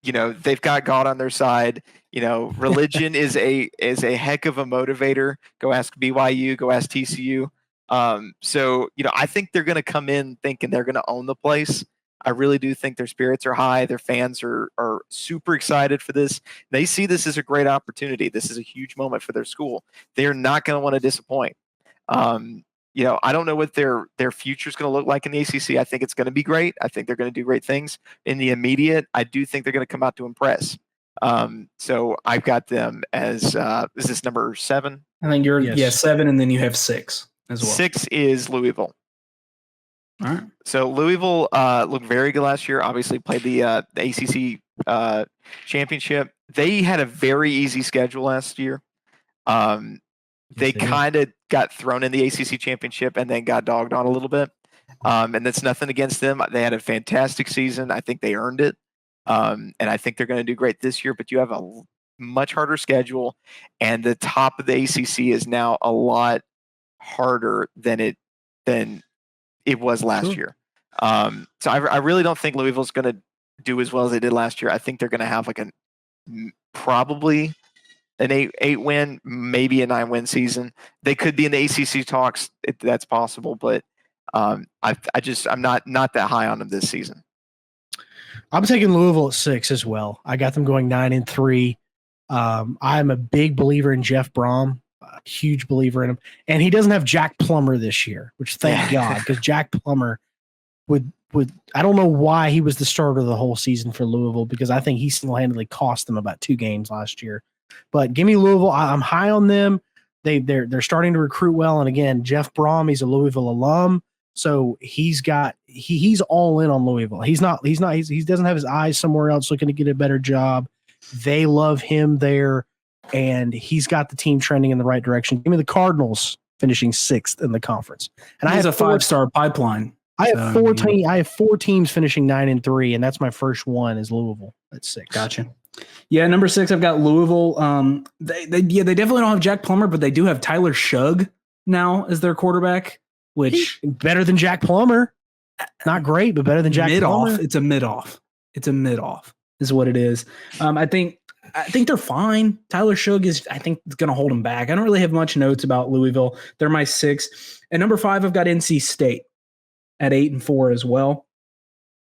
[SPEAKER 3] They've got God on their side. Religion is a heck of a motivator. Go ask BYU, go ask TCU. So I think they're going to come in thinking they're going to own the place. I really do think their spirits are high. Their fans are super excited for this. They see this as a great opportunity. This is a huge moment for their school. They're not going to want to disappoint. I don't know what their future is going to look like in the ACC. I think it's going to be great. I think they're going to do great things. In the immediate, I do think they're going to come out to impress. So I've got them as is this number 7?
[SPEAKER 1] I think you're 7, and then you have 6 as well.
[SPEAKER 3] 6 is Louisville.
[SPEAKER 1] All right.
[SPEAKER 3] So Louisville looked very good last year. Obviously played the ACC championship. They had a very easy schedule last year. They kind of got thrown in the ACC championship and then got dogged on a little bit. And that's nothing against them. They had a fantastic season. I think they earned it. And I think they're going to do great this year. But you have a much harder schedule, and the top of the ACC is now a lot harder than it was last year. So I really don't think Louisville's going to do as well as they did last year. I think they're going to have like probably an 8 win, maybe a 9 win season. They could be in the ACC talks. That's possible, but I'm not that high on them this season.
[SPEAKER 2] I'm taking Louisville at 6 as well. I got them going 9-3. I'm a big believer in Jeff Brom. A huge believer in him, and he doesn't have Jack Plummer this year, which thank God, because Jack Plummer would I don't know why he was the starter the whole season for Louisville, because I think he single-handedly cost them about 2 games last year. But give me Louisville. I'm high on them. They're starting to recruit well, and again, Jeff Brom, he's a Louisville alum, so he's all in on Louisville. He doesn't have his eyes somewhere else looking to get a better job. They love him there. And he's got the team trending in the right direction. Give me the Cardinals finishing 6th in the conference. And I have
[SPEAKER 1] a 5-star pipeline.
[SPEAKER 2] I have 4 teams finishing 9-3, and that's my first one is Louisville at 6.
[SPEAKER 1] Gotcha. Yeah, number 6, I've got Louisville. They definitely don't have Jack Plummer, but they do have Tyler Shugg now as their quarterback, which
[SPEAKER 2] better than Jack Plummer. Not great, but better than Jack Plummer.
[SPEAKER 1] It's a mid-off is what it is. I think they're fine. Tyler Shugg is going to hold them back. I don't really have much notes about Louisville. They're my 6. And number 5, I've got NC State at 8-4 as well.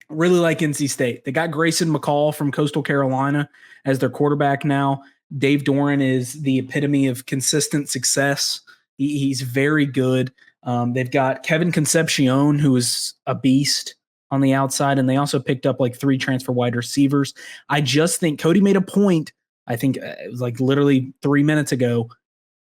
[SPEAKER 1] Really like NC State. They got Grayson McCall from Coastal Carolina as their quarterback now. Dave Doran is the epitome of consistent success. He's very good. They've got Kevin Concepcion, who is a beast on the outside, and they also picked up like 3 transfer wide receivers. I just think Cody made a point. I think it was like literally 3 minutes ago.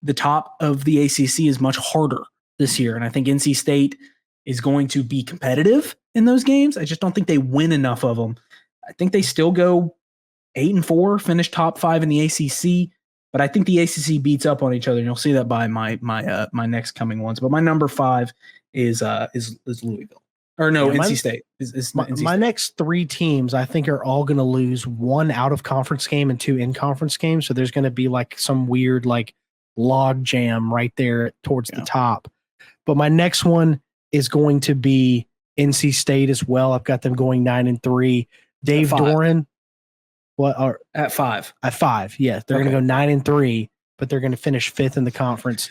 [SPEAKER 1] The top of the ACC is much harder this year, and I think NC State is going to be competitive in those games. I just don't think they win enough of them. I think they still go 8-4, finish top 5 in the ACC, but I think the ACC beats up on each other, and you'll see that by my next coming ones. But my number 5 is Louisville. Or no, NC State.
[SPEAKER 2] My next 3 teams, I think, are all going to lose 1 out-of-conference game and 2 in-conference games. So there's going to be like some weird like log jam right there towards the top. But my next one is going to be NC State as well. I've got them going 9-3. Dave Doran.
[SPEAKER 1] At 5?
[SPEAKER 2] At 5, yes. They're going to go 9-3, but they're going to finish 5th in the conference.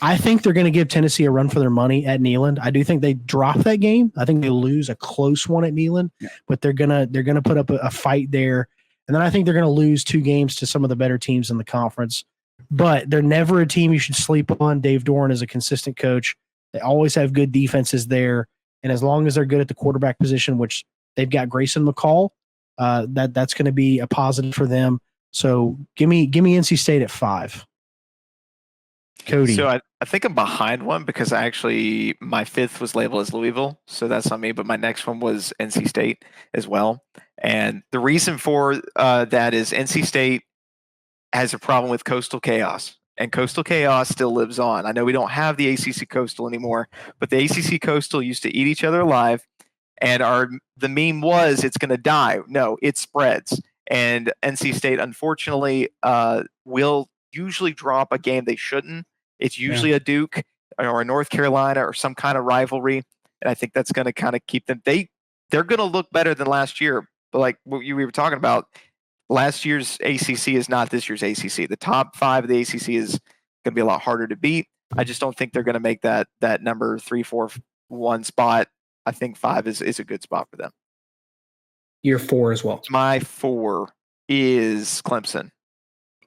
[SPEAKER 2] I think they're going to give Tennessee a run for their money at Neyland. I do think they drop that game. I think they lose a close one at Neyland, but they're gonna put up a fight there. And then I think they're going to lose 2 games to some of the better teams in the conference. But they're never a team you should sleep on. Dave Doran is a consistent coach. They always have good defenses there. And as long as they're good at the quarterback position, which they've got Grayson McCall, that's going to be a positive for them. So give me NC State at 5. Cody.
[SPEAKER 3] So I think I'm behind one because my 5th was labeled as Louisville, so that's on me. But my next one was NC State as well, and the reason for that is NC State has a problem with Coastal Chaos, and Coastal Chaos still lives on. I know we don't have the ACC Coastal anymore, but the ACC Coastal used to eat each other alive, and the meme was it's going to die. No, it spreads, and NC State unfortunately will usually drop a game they shouldn't. It's usually a Duke or a North Carolina or some kind of rivalry, and I think that's going to kind of keep them. They're going to look better than last year, but like what we were talking about, last year's ACC is not this year's ACC. The top 5 of the ACC is going to be a lot harder to beat. I just don't think they're going to make that number 3, 4, 1 spot. I think 5 is a good spot for them.
[SPEAKER 1] Your 4 as well.
[SPEAKER 3] My 4 is Clemson.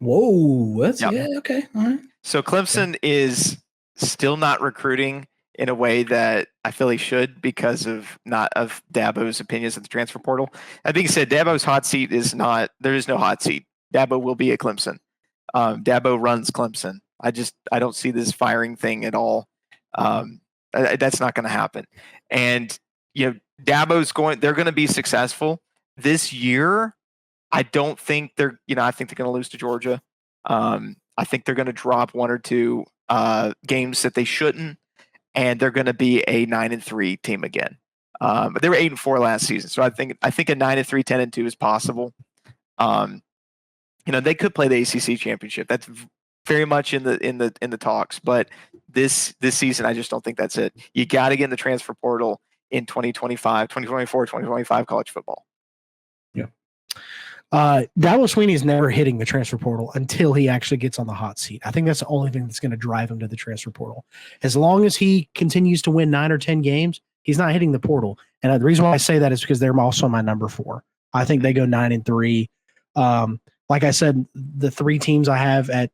[SPEAKER 1] Whoa, that's okay. All right.
[SPEAKER 3] So Clemson is still not recruiting in a way that I feel he should because of Dabo's opinions of the transfer portal. That being said, Dabo's hot seat there is no hot seat. Dabo will be at Clemson. Dabo runs Clemson. I don't see this firing thing at all. That's not going to happen. And they're going to be successful this year. I don't think I think they're going to lose to Georgia. I think they're going to drop 1 or 2 games that they shouldn't, and they're going to be a 9-3 team again. But they were 8-4 last season, so I think a 9-3, 10-2 is possible. They could play the ACC championship. That's very much in the talks, but this season I just don't think that's it. You got to get in the transfer portal in 2025, 2024, 2025 college football.
[SPEAKER 2] Yeah. Dabo Swinney's never hitting the transfer portal until he actually gets on the hot seat. I think that's the only thing that's going to drive him to the transfer portal. As long as he continues to win 9 or 10 games, he's not hitting the portal. And the reason why I say that is because they're also my number 4. I think they go 9-3. Like I said, the 3 teams I have at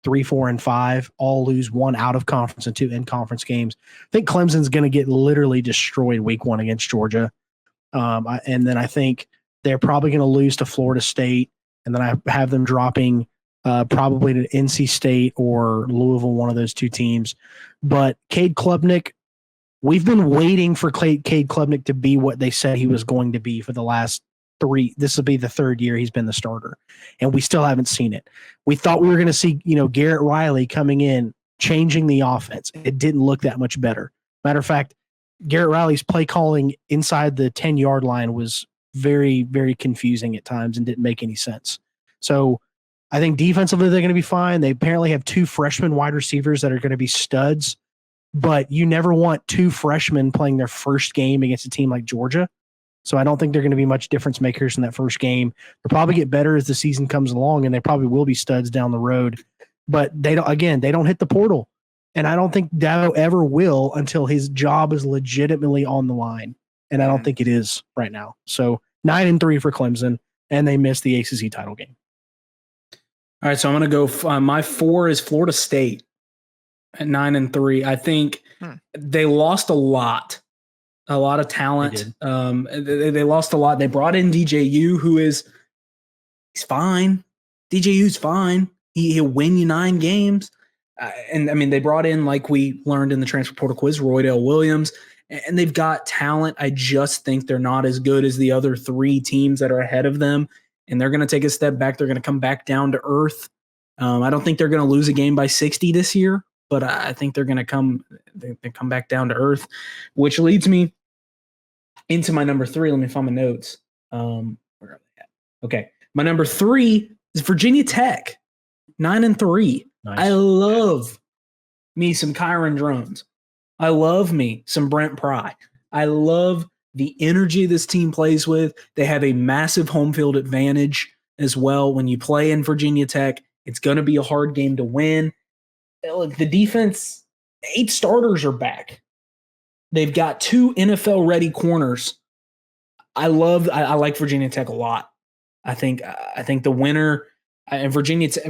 [SPEAKER 2] 3, 4, and 5 all lose 1 out of conference and 2 in conference games. I think Clemson's going to get literally destroyed week 1 against Georgia. And then I think they're probably going to lose to Florida State, and then I have them dropping probably to NC State or Louisville, one of those 2 teams. But Cade Klubnik, we've been waiting for Cade Klubnik to be what they said he was going to be for the last 3. This will be the 3rd year he's been the starter, and we still haven't seen it. We thought we were going to see, Garrett Riley coming in, changing the offense. It didn't look that much better. Matter of fact, Garrett Riley's play calling inside the 10-yard line was very, very confusing at times and didn't make any sense. So I think defensively they're going to be fine. They apparently have 2 freshman wide receivers that are going to be studs, but you never want 2 freshmen playing their first game against a team like Georgia. So I don't think they're going to be much difference makers in that first game. They'll probably get better as the season comes along, and they probably will be studs down the road. But they don't hit the portal. And I don't think Dabo ever will until his job is legitimately on the line. And I don't think it is right now. So 9-3 for Clemson, and they missed the ACC title game.
[SPEAKER 1] All right, so I'm going to go. My 4 is Florida State at 9-3. I think they lost a lot of talent. They lost a lot. They brought in DJU, he's fine. DJU's fine. He'll win you 9 games. And I mean, they brought in, like we learned in the transfer portal quiz, Roydale Williams, and they've got talent. I just think they're not as good as the other 3 teams that are ahead of them, and they're going to take a step back. They're going to come back down to earth. I don't think they're going to lose a game by 60 this year, but I think they're going to come back down to earth, which leads me into my number 3. Let me find my notes. Where are they at? Okay. My number 3 is Virginia Tech, 9-3. Nice. I love me some Kyron Drones. I love me some Brent Pry. I love the energy this team plays with. They have a massive home field advantage as well. When you play in Virginia Tech, it's going to be a hard game to win. Look, the defense, 8 starters are back. They've got 2 NFL-ready corners. I like Virginia Tech a lot. I think the winner, and Virginia Tech's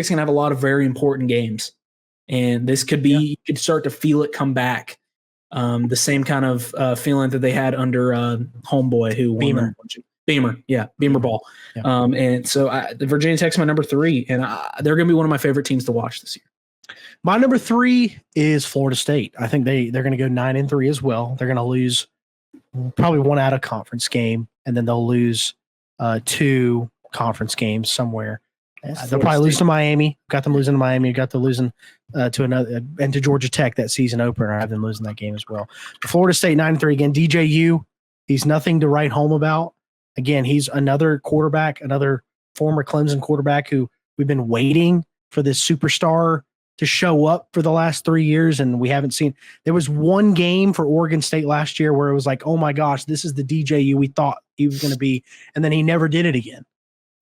[SPEAKER 1] going to have a lot of very important games And this could be, you could start to feel it come back. The same kind of feeling that they had under Homeboy, who won Beamer Ball. Yeah. And so the Virginia Tech's my number 3, and they're going to be one of my favorite teams to watch this year.
[SPEAKER 2] My number 3 is Florida State. I think they're going to go 9-3 as well. They're going to lose probably one out of conference game, and then they'll lose 2 conference games somewhere. They'll probably lose to Miami. Got them losing to Miami. Got them losing to another and to Georgia Tech that season opener. I have them losing that game as well. Florida State 9-3 again. DJU, he's nothing to write home about. Again, he's another quarterback, another former Clemson quarterback who we've been waiting for this superstar to show up for the last 3 years, and we haven't seen. There was one game for Oregon State last year where it was like, oh my gosh, this is the DJU we thought he was going to be, and then he never did it again.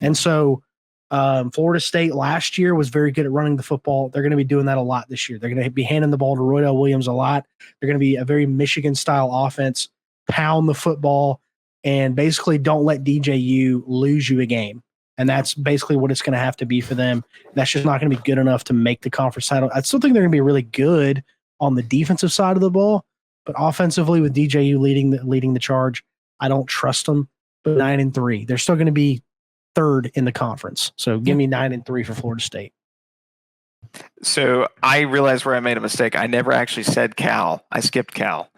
[SPEAKER 2] And so Florida State last year was very good at running the football. They're going to be doing that a lot this year. They're going to be handing the ball to Roydell Williams a lot. They're going to be a very Michigan-style offense, pound the football, and basically don't let DJU lose you a game. And that's basically what it's going to have to be for them. That's just not going to be good enough to make the conference title. I still think they're going to be really good on the defensive side of the ball, but offensively with DJU leading the charge, I don't trust them. But 9-3, they're still going to be 3rd in the conference. So give me 9-3 for Florida State.
[SPEAKER 3] So I realized where I made a mistake. I never actually said Cal. I skipped Cal.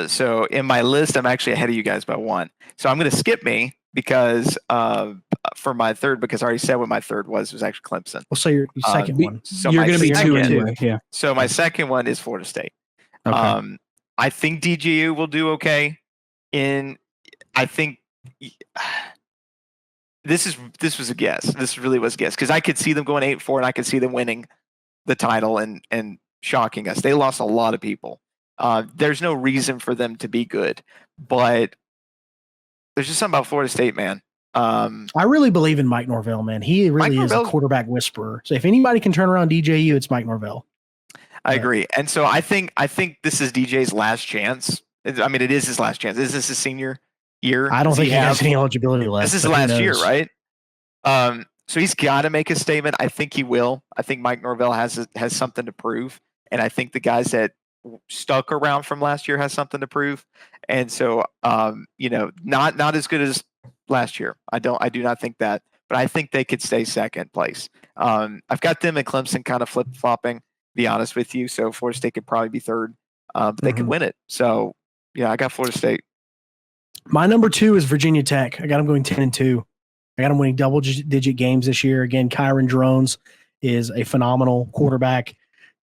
[SPEAKER 3] So in my list, I'm actually ahead of you guys by 1. So I'm going to skip me because for my 3rd, because I already said what my 3rd was actually Clemson.
[SPEAKER 2] Well, so your second one.
[SPEAKER 3] So
[SPEAKER 1] you're going to be 2 anyway. Yeah.
[SPEAKER 3] So my second one is Florida State.
[SPEAKER 1] Okay.
[SPEAKER 3] I think DJU will do okay. I think this was a guess. This really was a guess because I could see them going 8-4 and I could see them winning the title and shocking us. They lost a lot of people. There's no reason for them to be good, but there's just something about Florida State, man.
[SPEAKER 2] I really believe in Mike Norvell, man. He really is a quarterback whisperer. So if anybody can turn around DJU, it's Mike Norvell.
[SPEAKER 3] I agree. And so I think this is DJ's last chance. I mean, it is his last chance. Is this his senior year?
[SPEAKER 2] I don't think he has any eligibility left.
[SPEAKER 3] This is last year, right? So he's got to make a statement. I think he will. I think Mike Norvell has something to prove, and I think the guys that stuck around from last year has something to prove. And so, not as good as last year. I do not think that, but I think they could stay second place. I've got them and Clemson kind of flip flopping. Be honest with you, so Florida State could probably be 3rd, but they could win it. So yeah, I got Florida State.
[SPEAKER 2] My number 2 is Virginia Tech. I got them going 10-2. I got them winning double-digit games this year. Again, Kyron Drones is a phenomenal quarterback.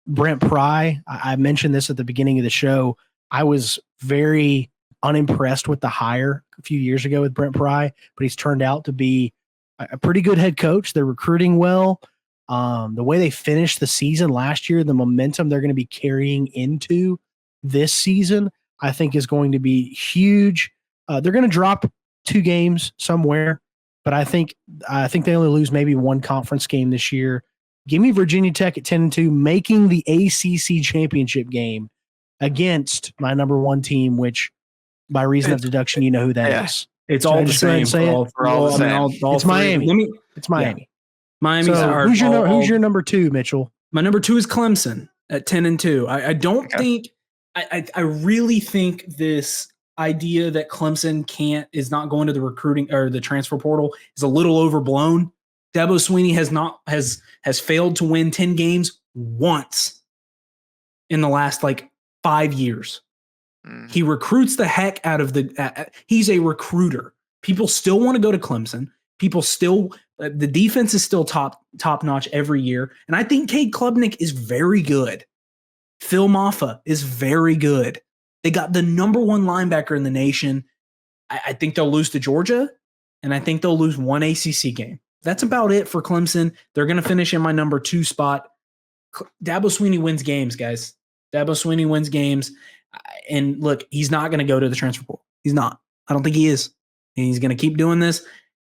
[SPEAKER 2] Brent Pry, I mentioned this at the beginning of the show. I was very unimpressed with the hire a few years ago with Brent Pry, but he's turned out to be a pretty good head coach. They're recruiting well. The way they finished the season last year, the momentum they're going to be carrying into this season, I think is going to be huge. They're going to drop 2 games somewhere, but I think they only lose maybe 1 conference game this year. Give me Virginia Tech at 10-2, making the ACC championship game against my number 1 team, which by reason of deduction, you know who that is.
[SPEAKER 1] It's all the same.
[SPEAKER 2] It's Miami. It's Miami.
[SPEAKER 1] Yeah. Miami's
[SPEAKER 2] who's your number 2, Mitchell?
[SPEAKER 1] My number 2 is Clemson at 10-2. I don't think I really think this idea that Clemson is not going to the recruiting or the transfer portal is a little overblown. Dabo Swinney has failed to win 10 games once in the last 5 years. He recruits the heck out of he's a recruiter. People still want to go to Clemson. People still, the defense is still top notch every year. And I think Cade Klubnik is very good. Phil Maffa is very good. They got the number 1 linebacker in the nation. I think they'll lose to Georgia, and I think they'll lose 1 ACC game. That's about it for Clemson. They're going to finish in my number 2 spot. Dabo Swinney wins games, guys. Dabo Swinney wins games. And look, he's not going to go to the transfer portal. He's not. I don't think he is. And he's going to keep doing this.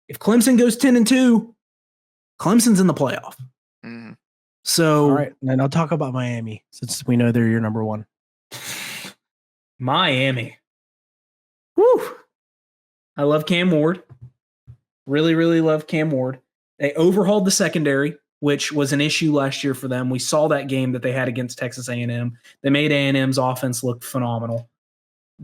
[SPEAKER 1] If Clemson goes 10-2, Clemson's in the playoff.
[SPEAKER 2] Mm.
[SPEAKER 1] So,
[SPEAKER 2] all right, and I'll talk about Miami since we know they're your number 1.
[SPEAKER 1] Miami. Woo! I love Cam Ward. Really, really love Cam Ward. They overhauled the secondary. which was an issue last year for them. We saw that game that they had against Texas A&M. They made A&M's offense look phenomenal.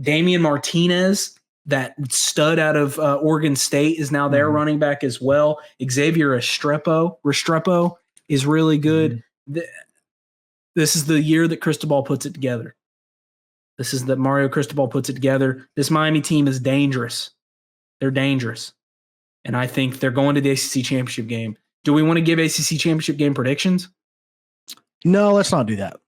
[SPEAKER 1] Damian Martinez, that stud out of Oregon State, is now their running back as well. Xavier Restrepo is really good. This is the year that Cristobal puts it together. This is that Mario Cristobal puts it together. This Miami team is dangerous. They're dangerous. And I think they're going to the ACC championship game. Do we want to give ACC championship game predictions?
[SPEAKER 2] No, let's not do that.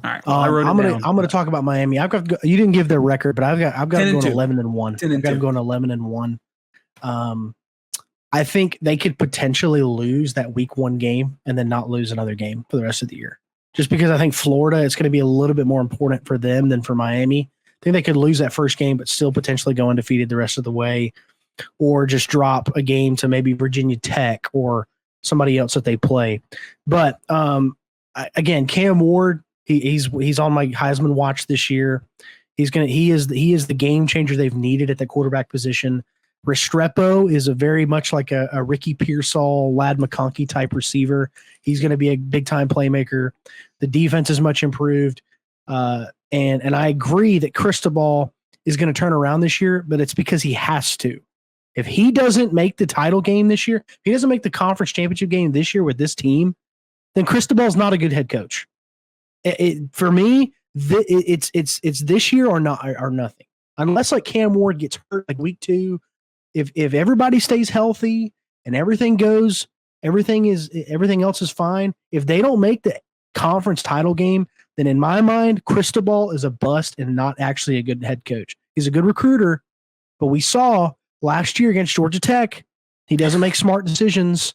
[SPEAKER 1] All right. Well,
[SPEAKER 2] I'm gonna talk about Miami. I've got you didn't give their record, but I've got them going 11-1. I've got them going 11-1. I think they could potentially lose that week 1 game and then not lose another game for the rest of the year. Just because I think Florida is going to be a little bit more important for them than for Miami. I think they could lose that first game, but still potentially go undefeated the rest of the way, or just drop a game to maybe Virginia Tech or somebody else that they play. But again, Cam Ward, he's on my Heisman watch this year. He is the game changer they've needed at the quarterback position. Restrepo is a very much like a Ricky Pearsall, Lad McConkey type receiver. He's going to be a big time playmaker. The defense is much improved. And I agree that Cristobal is going to turn around this year, but it's because he has to. If he doesn't make the title game this year, if he doesn't make the conference championship game this year with this team, then Cristobal's not a good head coach. For me, it's this year or not or nothing. Unless like Cam Ward gets hurt like week 2, if everybody stays healthy and everything else is fine, if they don't make the conference title game, then in my mind, Cristobal is a bust and not actually a good head coach. He's a good recruiter, but we saw last year against Georgia Tech, he doesn't make smart decisions.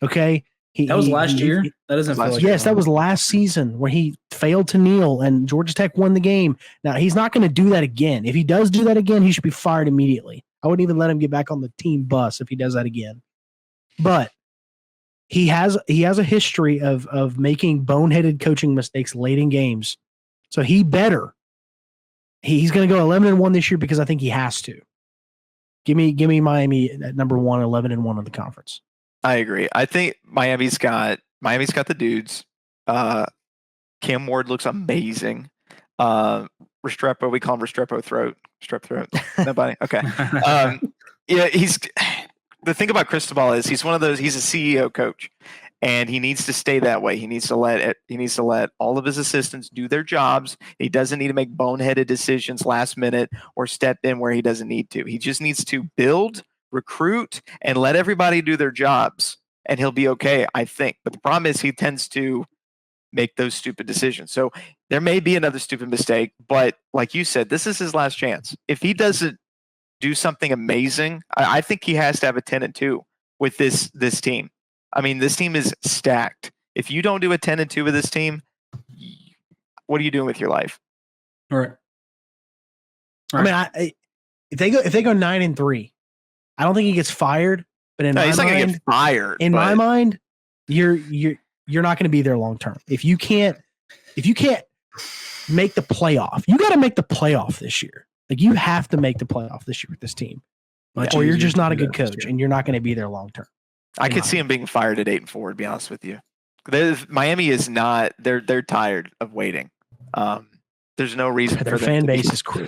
[SPEAKER 2] Okay.
[SPEAKER 1] That was last year? That doesn't feel like
[SPEAKER 2] yes, that was last season where he failed to kneel and Georgia Tech won the game. Now, he's not going to do that again. If he does do that again, he should be fired immediately. I wouldn't even let him get back on the team bus if he does that again. But he has a history of making boneheaded coaching mistakes late in games. So he's going to go 11-1 this year because I think he has to. Give me Miami at number 1, 11-1 of the conference.
[SPEAKER 3] I agree. I think Miami's got the dudes. Cam Ward looks amazing. Restrepo, we call him Restrepo Throat. Strep throat. Nobody. Okay. Yeah, the thing about Cristobal is he's one of those. He's a CEO coach, and he needs to stay that way. He needs to let all of his assistants do their jobs. He doesn't need to make boneheaded decisions last minute or step in where he doesn't need to. He just needs to build, recruit, and let everybody do their jobs, and he'll be okay, I think. But the problem is he tends to make those stupid decisions. So there may be another stupid mistake, but like you said, this is his last chance. If he doesn't do something amazing, I think he has to have a 10-2 with this team. I mean, this team is stacked. If you don't do a 10-2 with this team, what are you doing with your life?
[SPEAKER 1] All right.
[SPEAKER 2] I mean, if they go 9-3, I don't think he gets fired. But in my
[SPEAKER 3] he's
[SPEAKER 2] mind,
[SPEAKER 3] not gonna get fired.
[SPEAKER 2] In my mind, you're not going to be there long term. If you can't make the playoff, you got to make the playoff this year. Like you have to make the playoff this year with this team, or you're just not a good coach, and you're not going to be there long term.
[SPEAKER 3] I could see him being fired at 8-4. To be honest with you, Miami is not. They're tired of waiting. There's no reason for
[SPEAKER 2] their fan base is cool.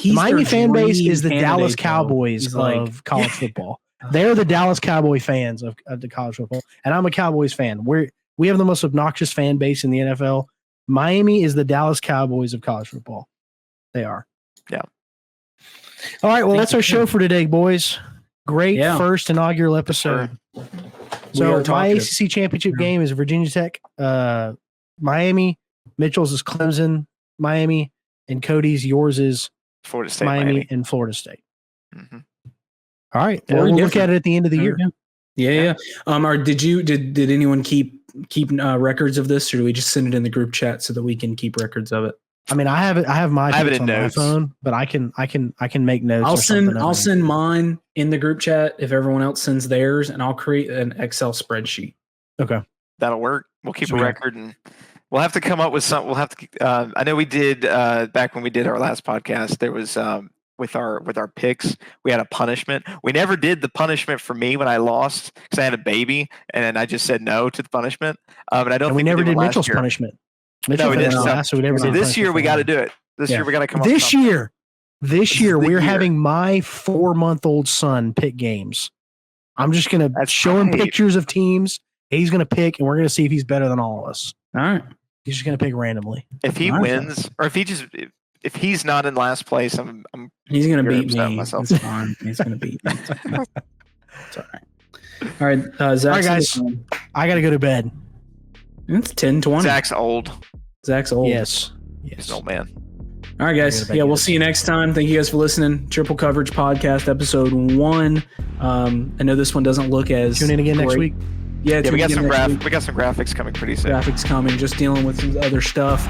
[SPEAKER 1] The
[SPEAKER 2] Miami fan base is the Dallas Cowboys of college football. They're the Dallas Cowboy fans of the college football, and I'm a Cowboys fan. We have the most obnoxious fan base in the NFL. Miami is the Dallas Cowboys of college football. They are.
[SPEAKER 3] Yeah.
[SPEAKER 2] All right. Well, that's our show for today, boys. Great first inaugural episode. So my ACC championship game is Virginia Tech, Miami. Mitchell's is Clemson, Miami, and Cody's, yours is
[SPEAKER 3] Florida State,
[SPEAKER 2] Miami, and Florida State.
[SPEAKER 3] Mm-hmm.
[SPEAKER 2] All right. Well, we'll look at it at the end of the year.
[SPEAKER 1] Yeah. Or did anyone keep records of this, or do we just send it in the group chat so that we can keep records of it?
[SPEAKER 2] I mean, I have it on my phone, but I can make notes.
[SPEAKER 1] I'll send mine in the group chat if everyone else sends theirs, and I'll create an Excel spreadsheet.
[SPEAKER 2] Okay,
[SPEAKER 3] that'll work. We'll keep a record, and we'll have to come up with something. We'll have to. I know we did back when we did our last podcast. There was with our picks. We had a punishment. We never did the punishment for me when I lost because I had a baby, and I just said no to the punishment. But I don't.
[SPEAKER 2] And
[SPEAKER 3] think
[SPEAKER 2] we never did Mitchell's
[SPEAKER 3] year.
[SPEAKER 2] punishment.
[SPEAKER 3] No, we didn't.
[SPEAKER 2] So we never did
[SPEAKER 3] This year we got to do it. This year we got to come up.
[SPEAKER 2] This year we're having my 4-month-old son pick games. I'm just gonna show him pictures of teams. He's gonna pick, and we're gonna see if he's better than all of us.
[SPEAKER 1] All right.
[SPEAKER 2] He's just gonna pick randomly.
[SPEAKER 3] If he wins, or if he's not in last place,
[SPEAKER 1] he's gonna beat me. Myself. It's fine. He's gonna beat me. It's all right. All right, Zach.
[SPEAKER 2] All right, guys. I gotta go to bed.
[SPEAKER 1] It's 10:20.
[SPEAKER 3] Zach's old.
[SPEAKER 2] Yes.
[SPEAKER 3] He's an old man.
[SPEAKER 1] All right, guys. Yeah, we'll see you next time. Thank you guys for listening. Triple Coverage Podcast, episode 1. I know this one doesn't look as
[SPEAKER 2] tune in again next week.
[SPEAKER 3] Yeah, we got some graphics coming pretty soon.
[SPEAKER 1] Graphics coming, just dealing with some other stuff.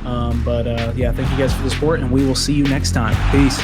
[SPEAKER 1] But thank you guys for the support, and we will see you next time. Peace.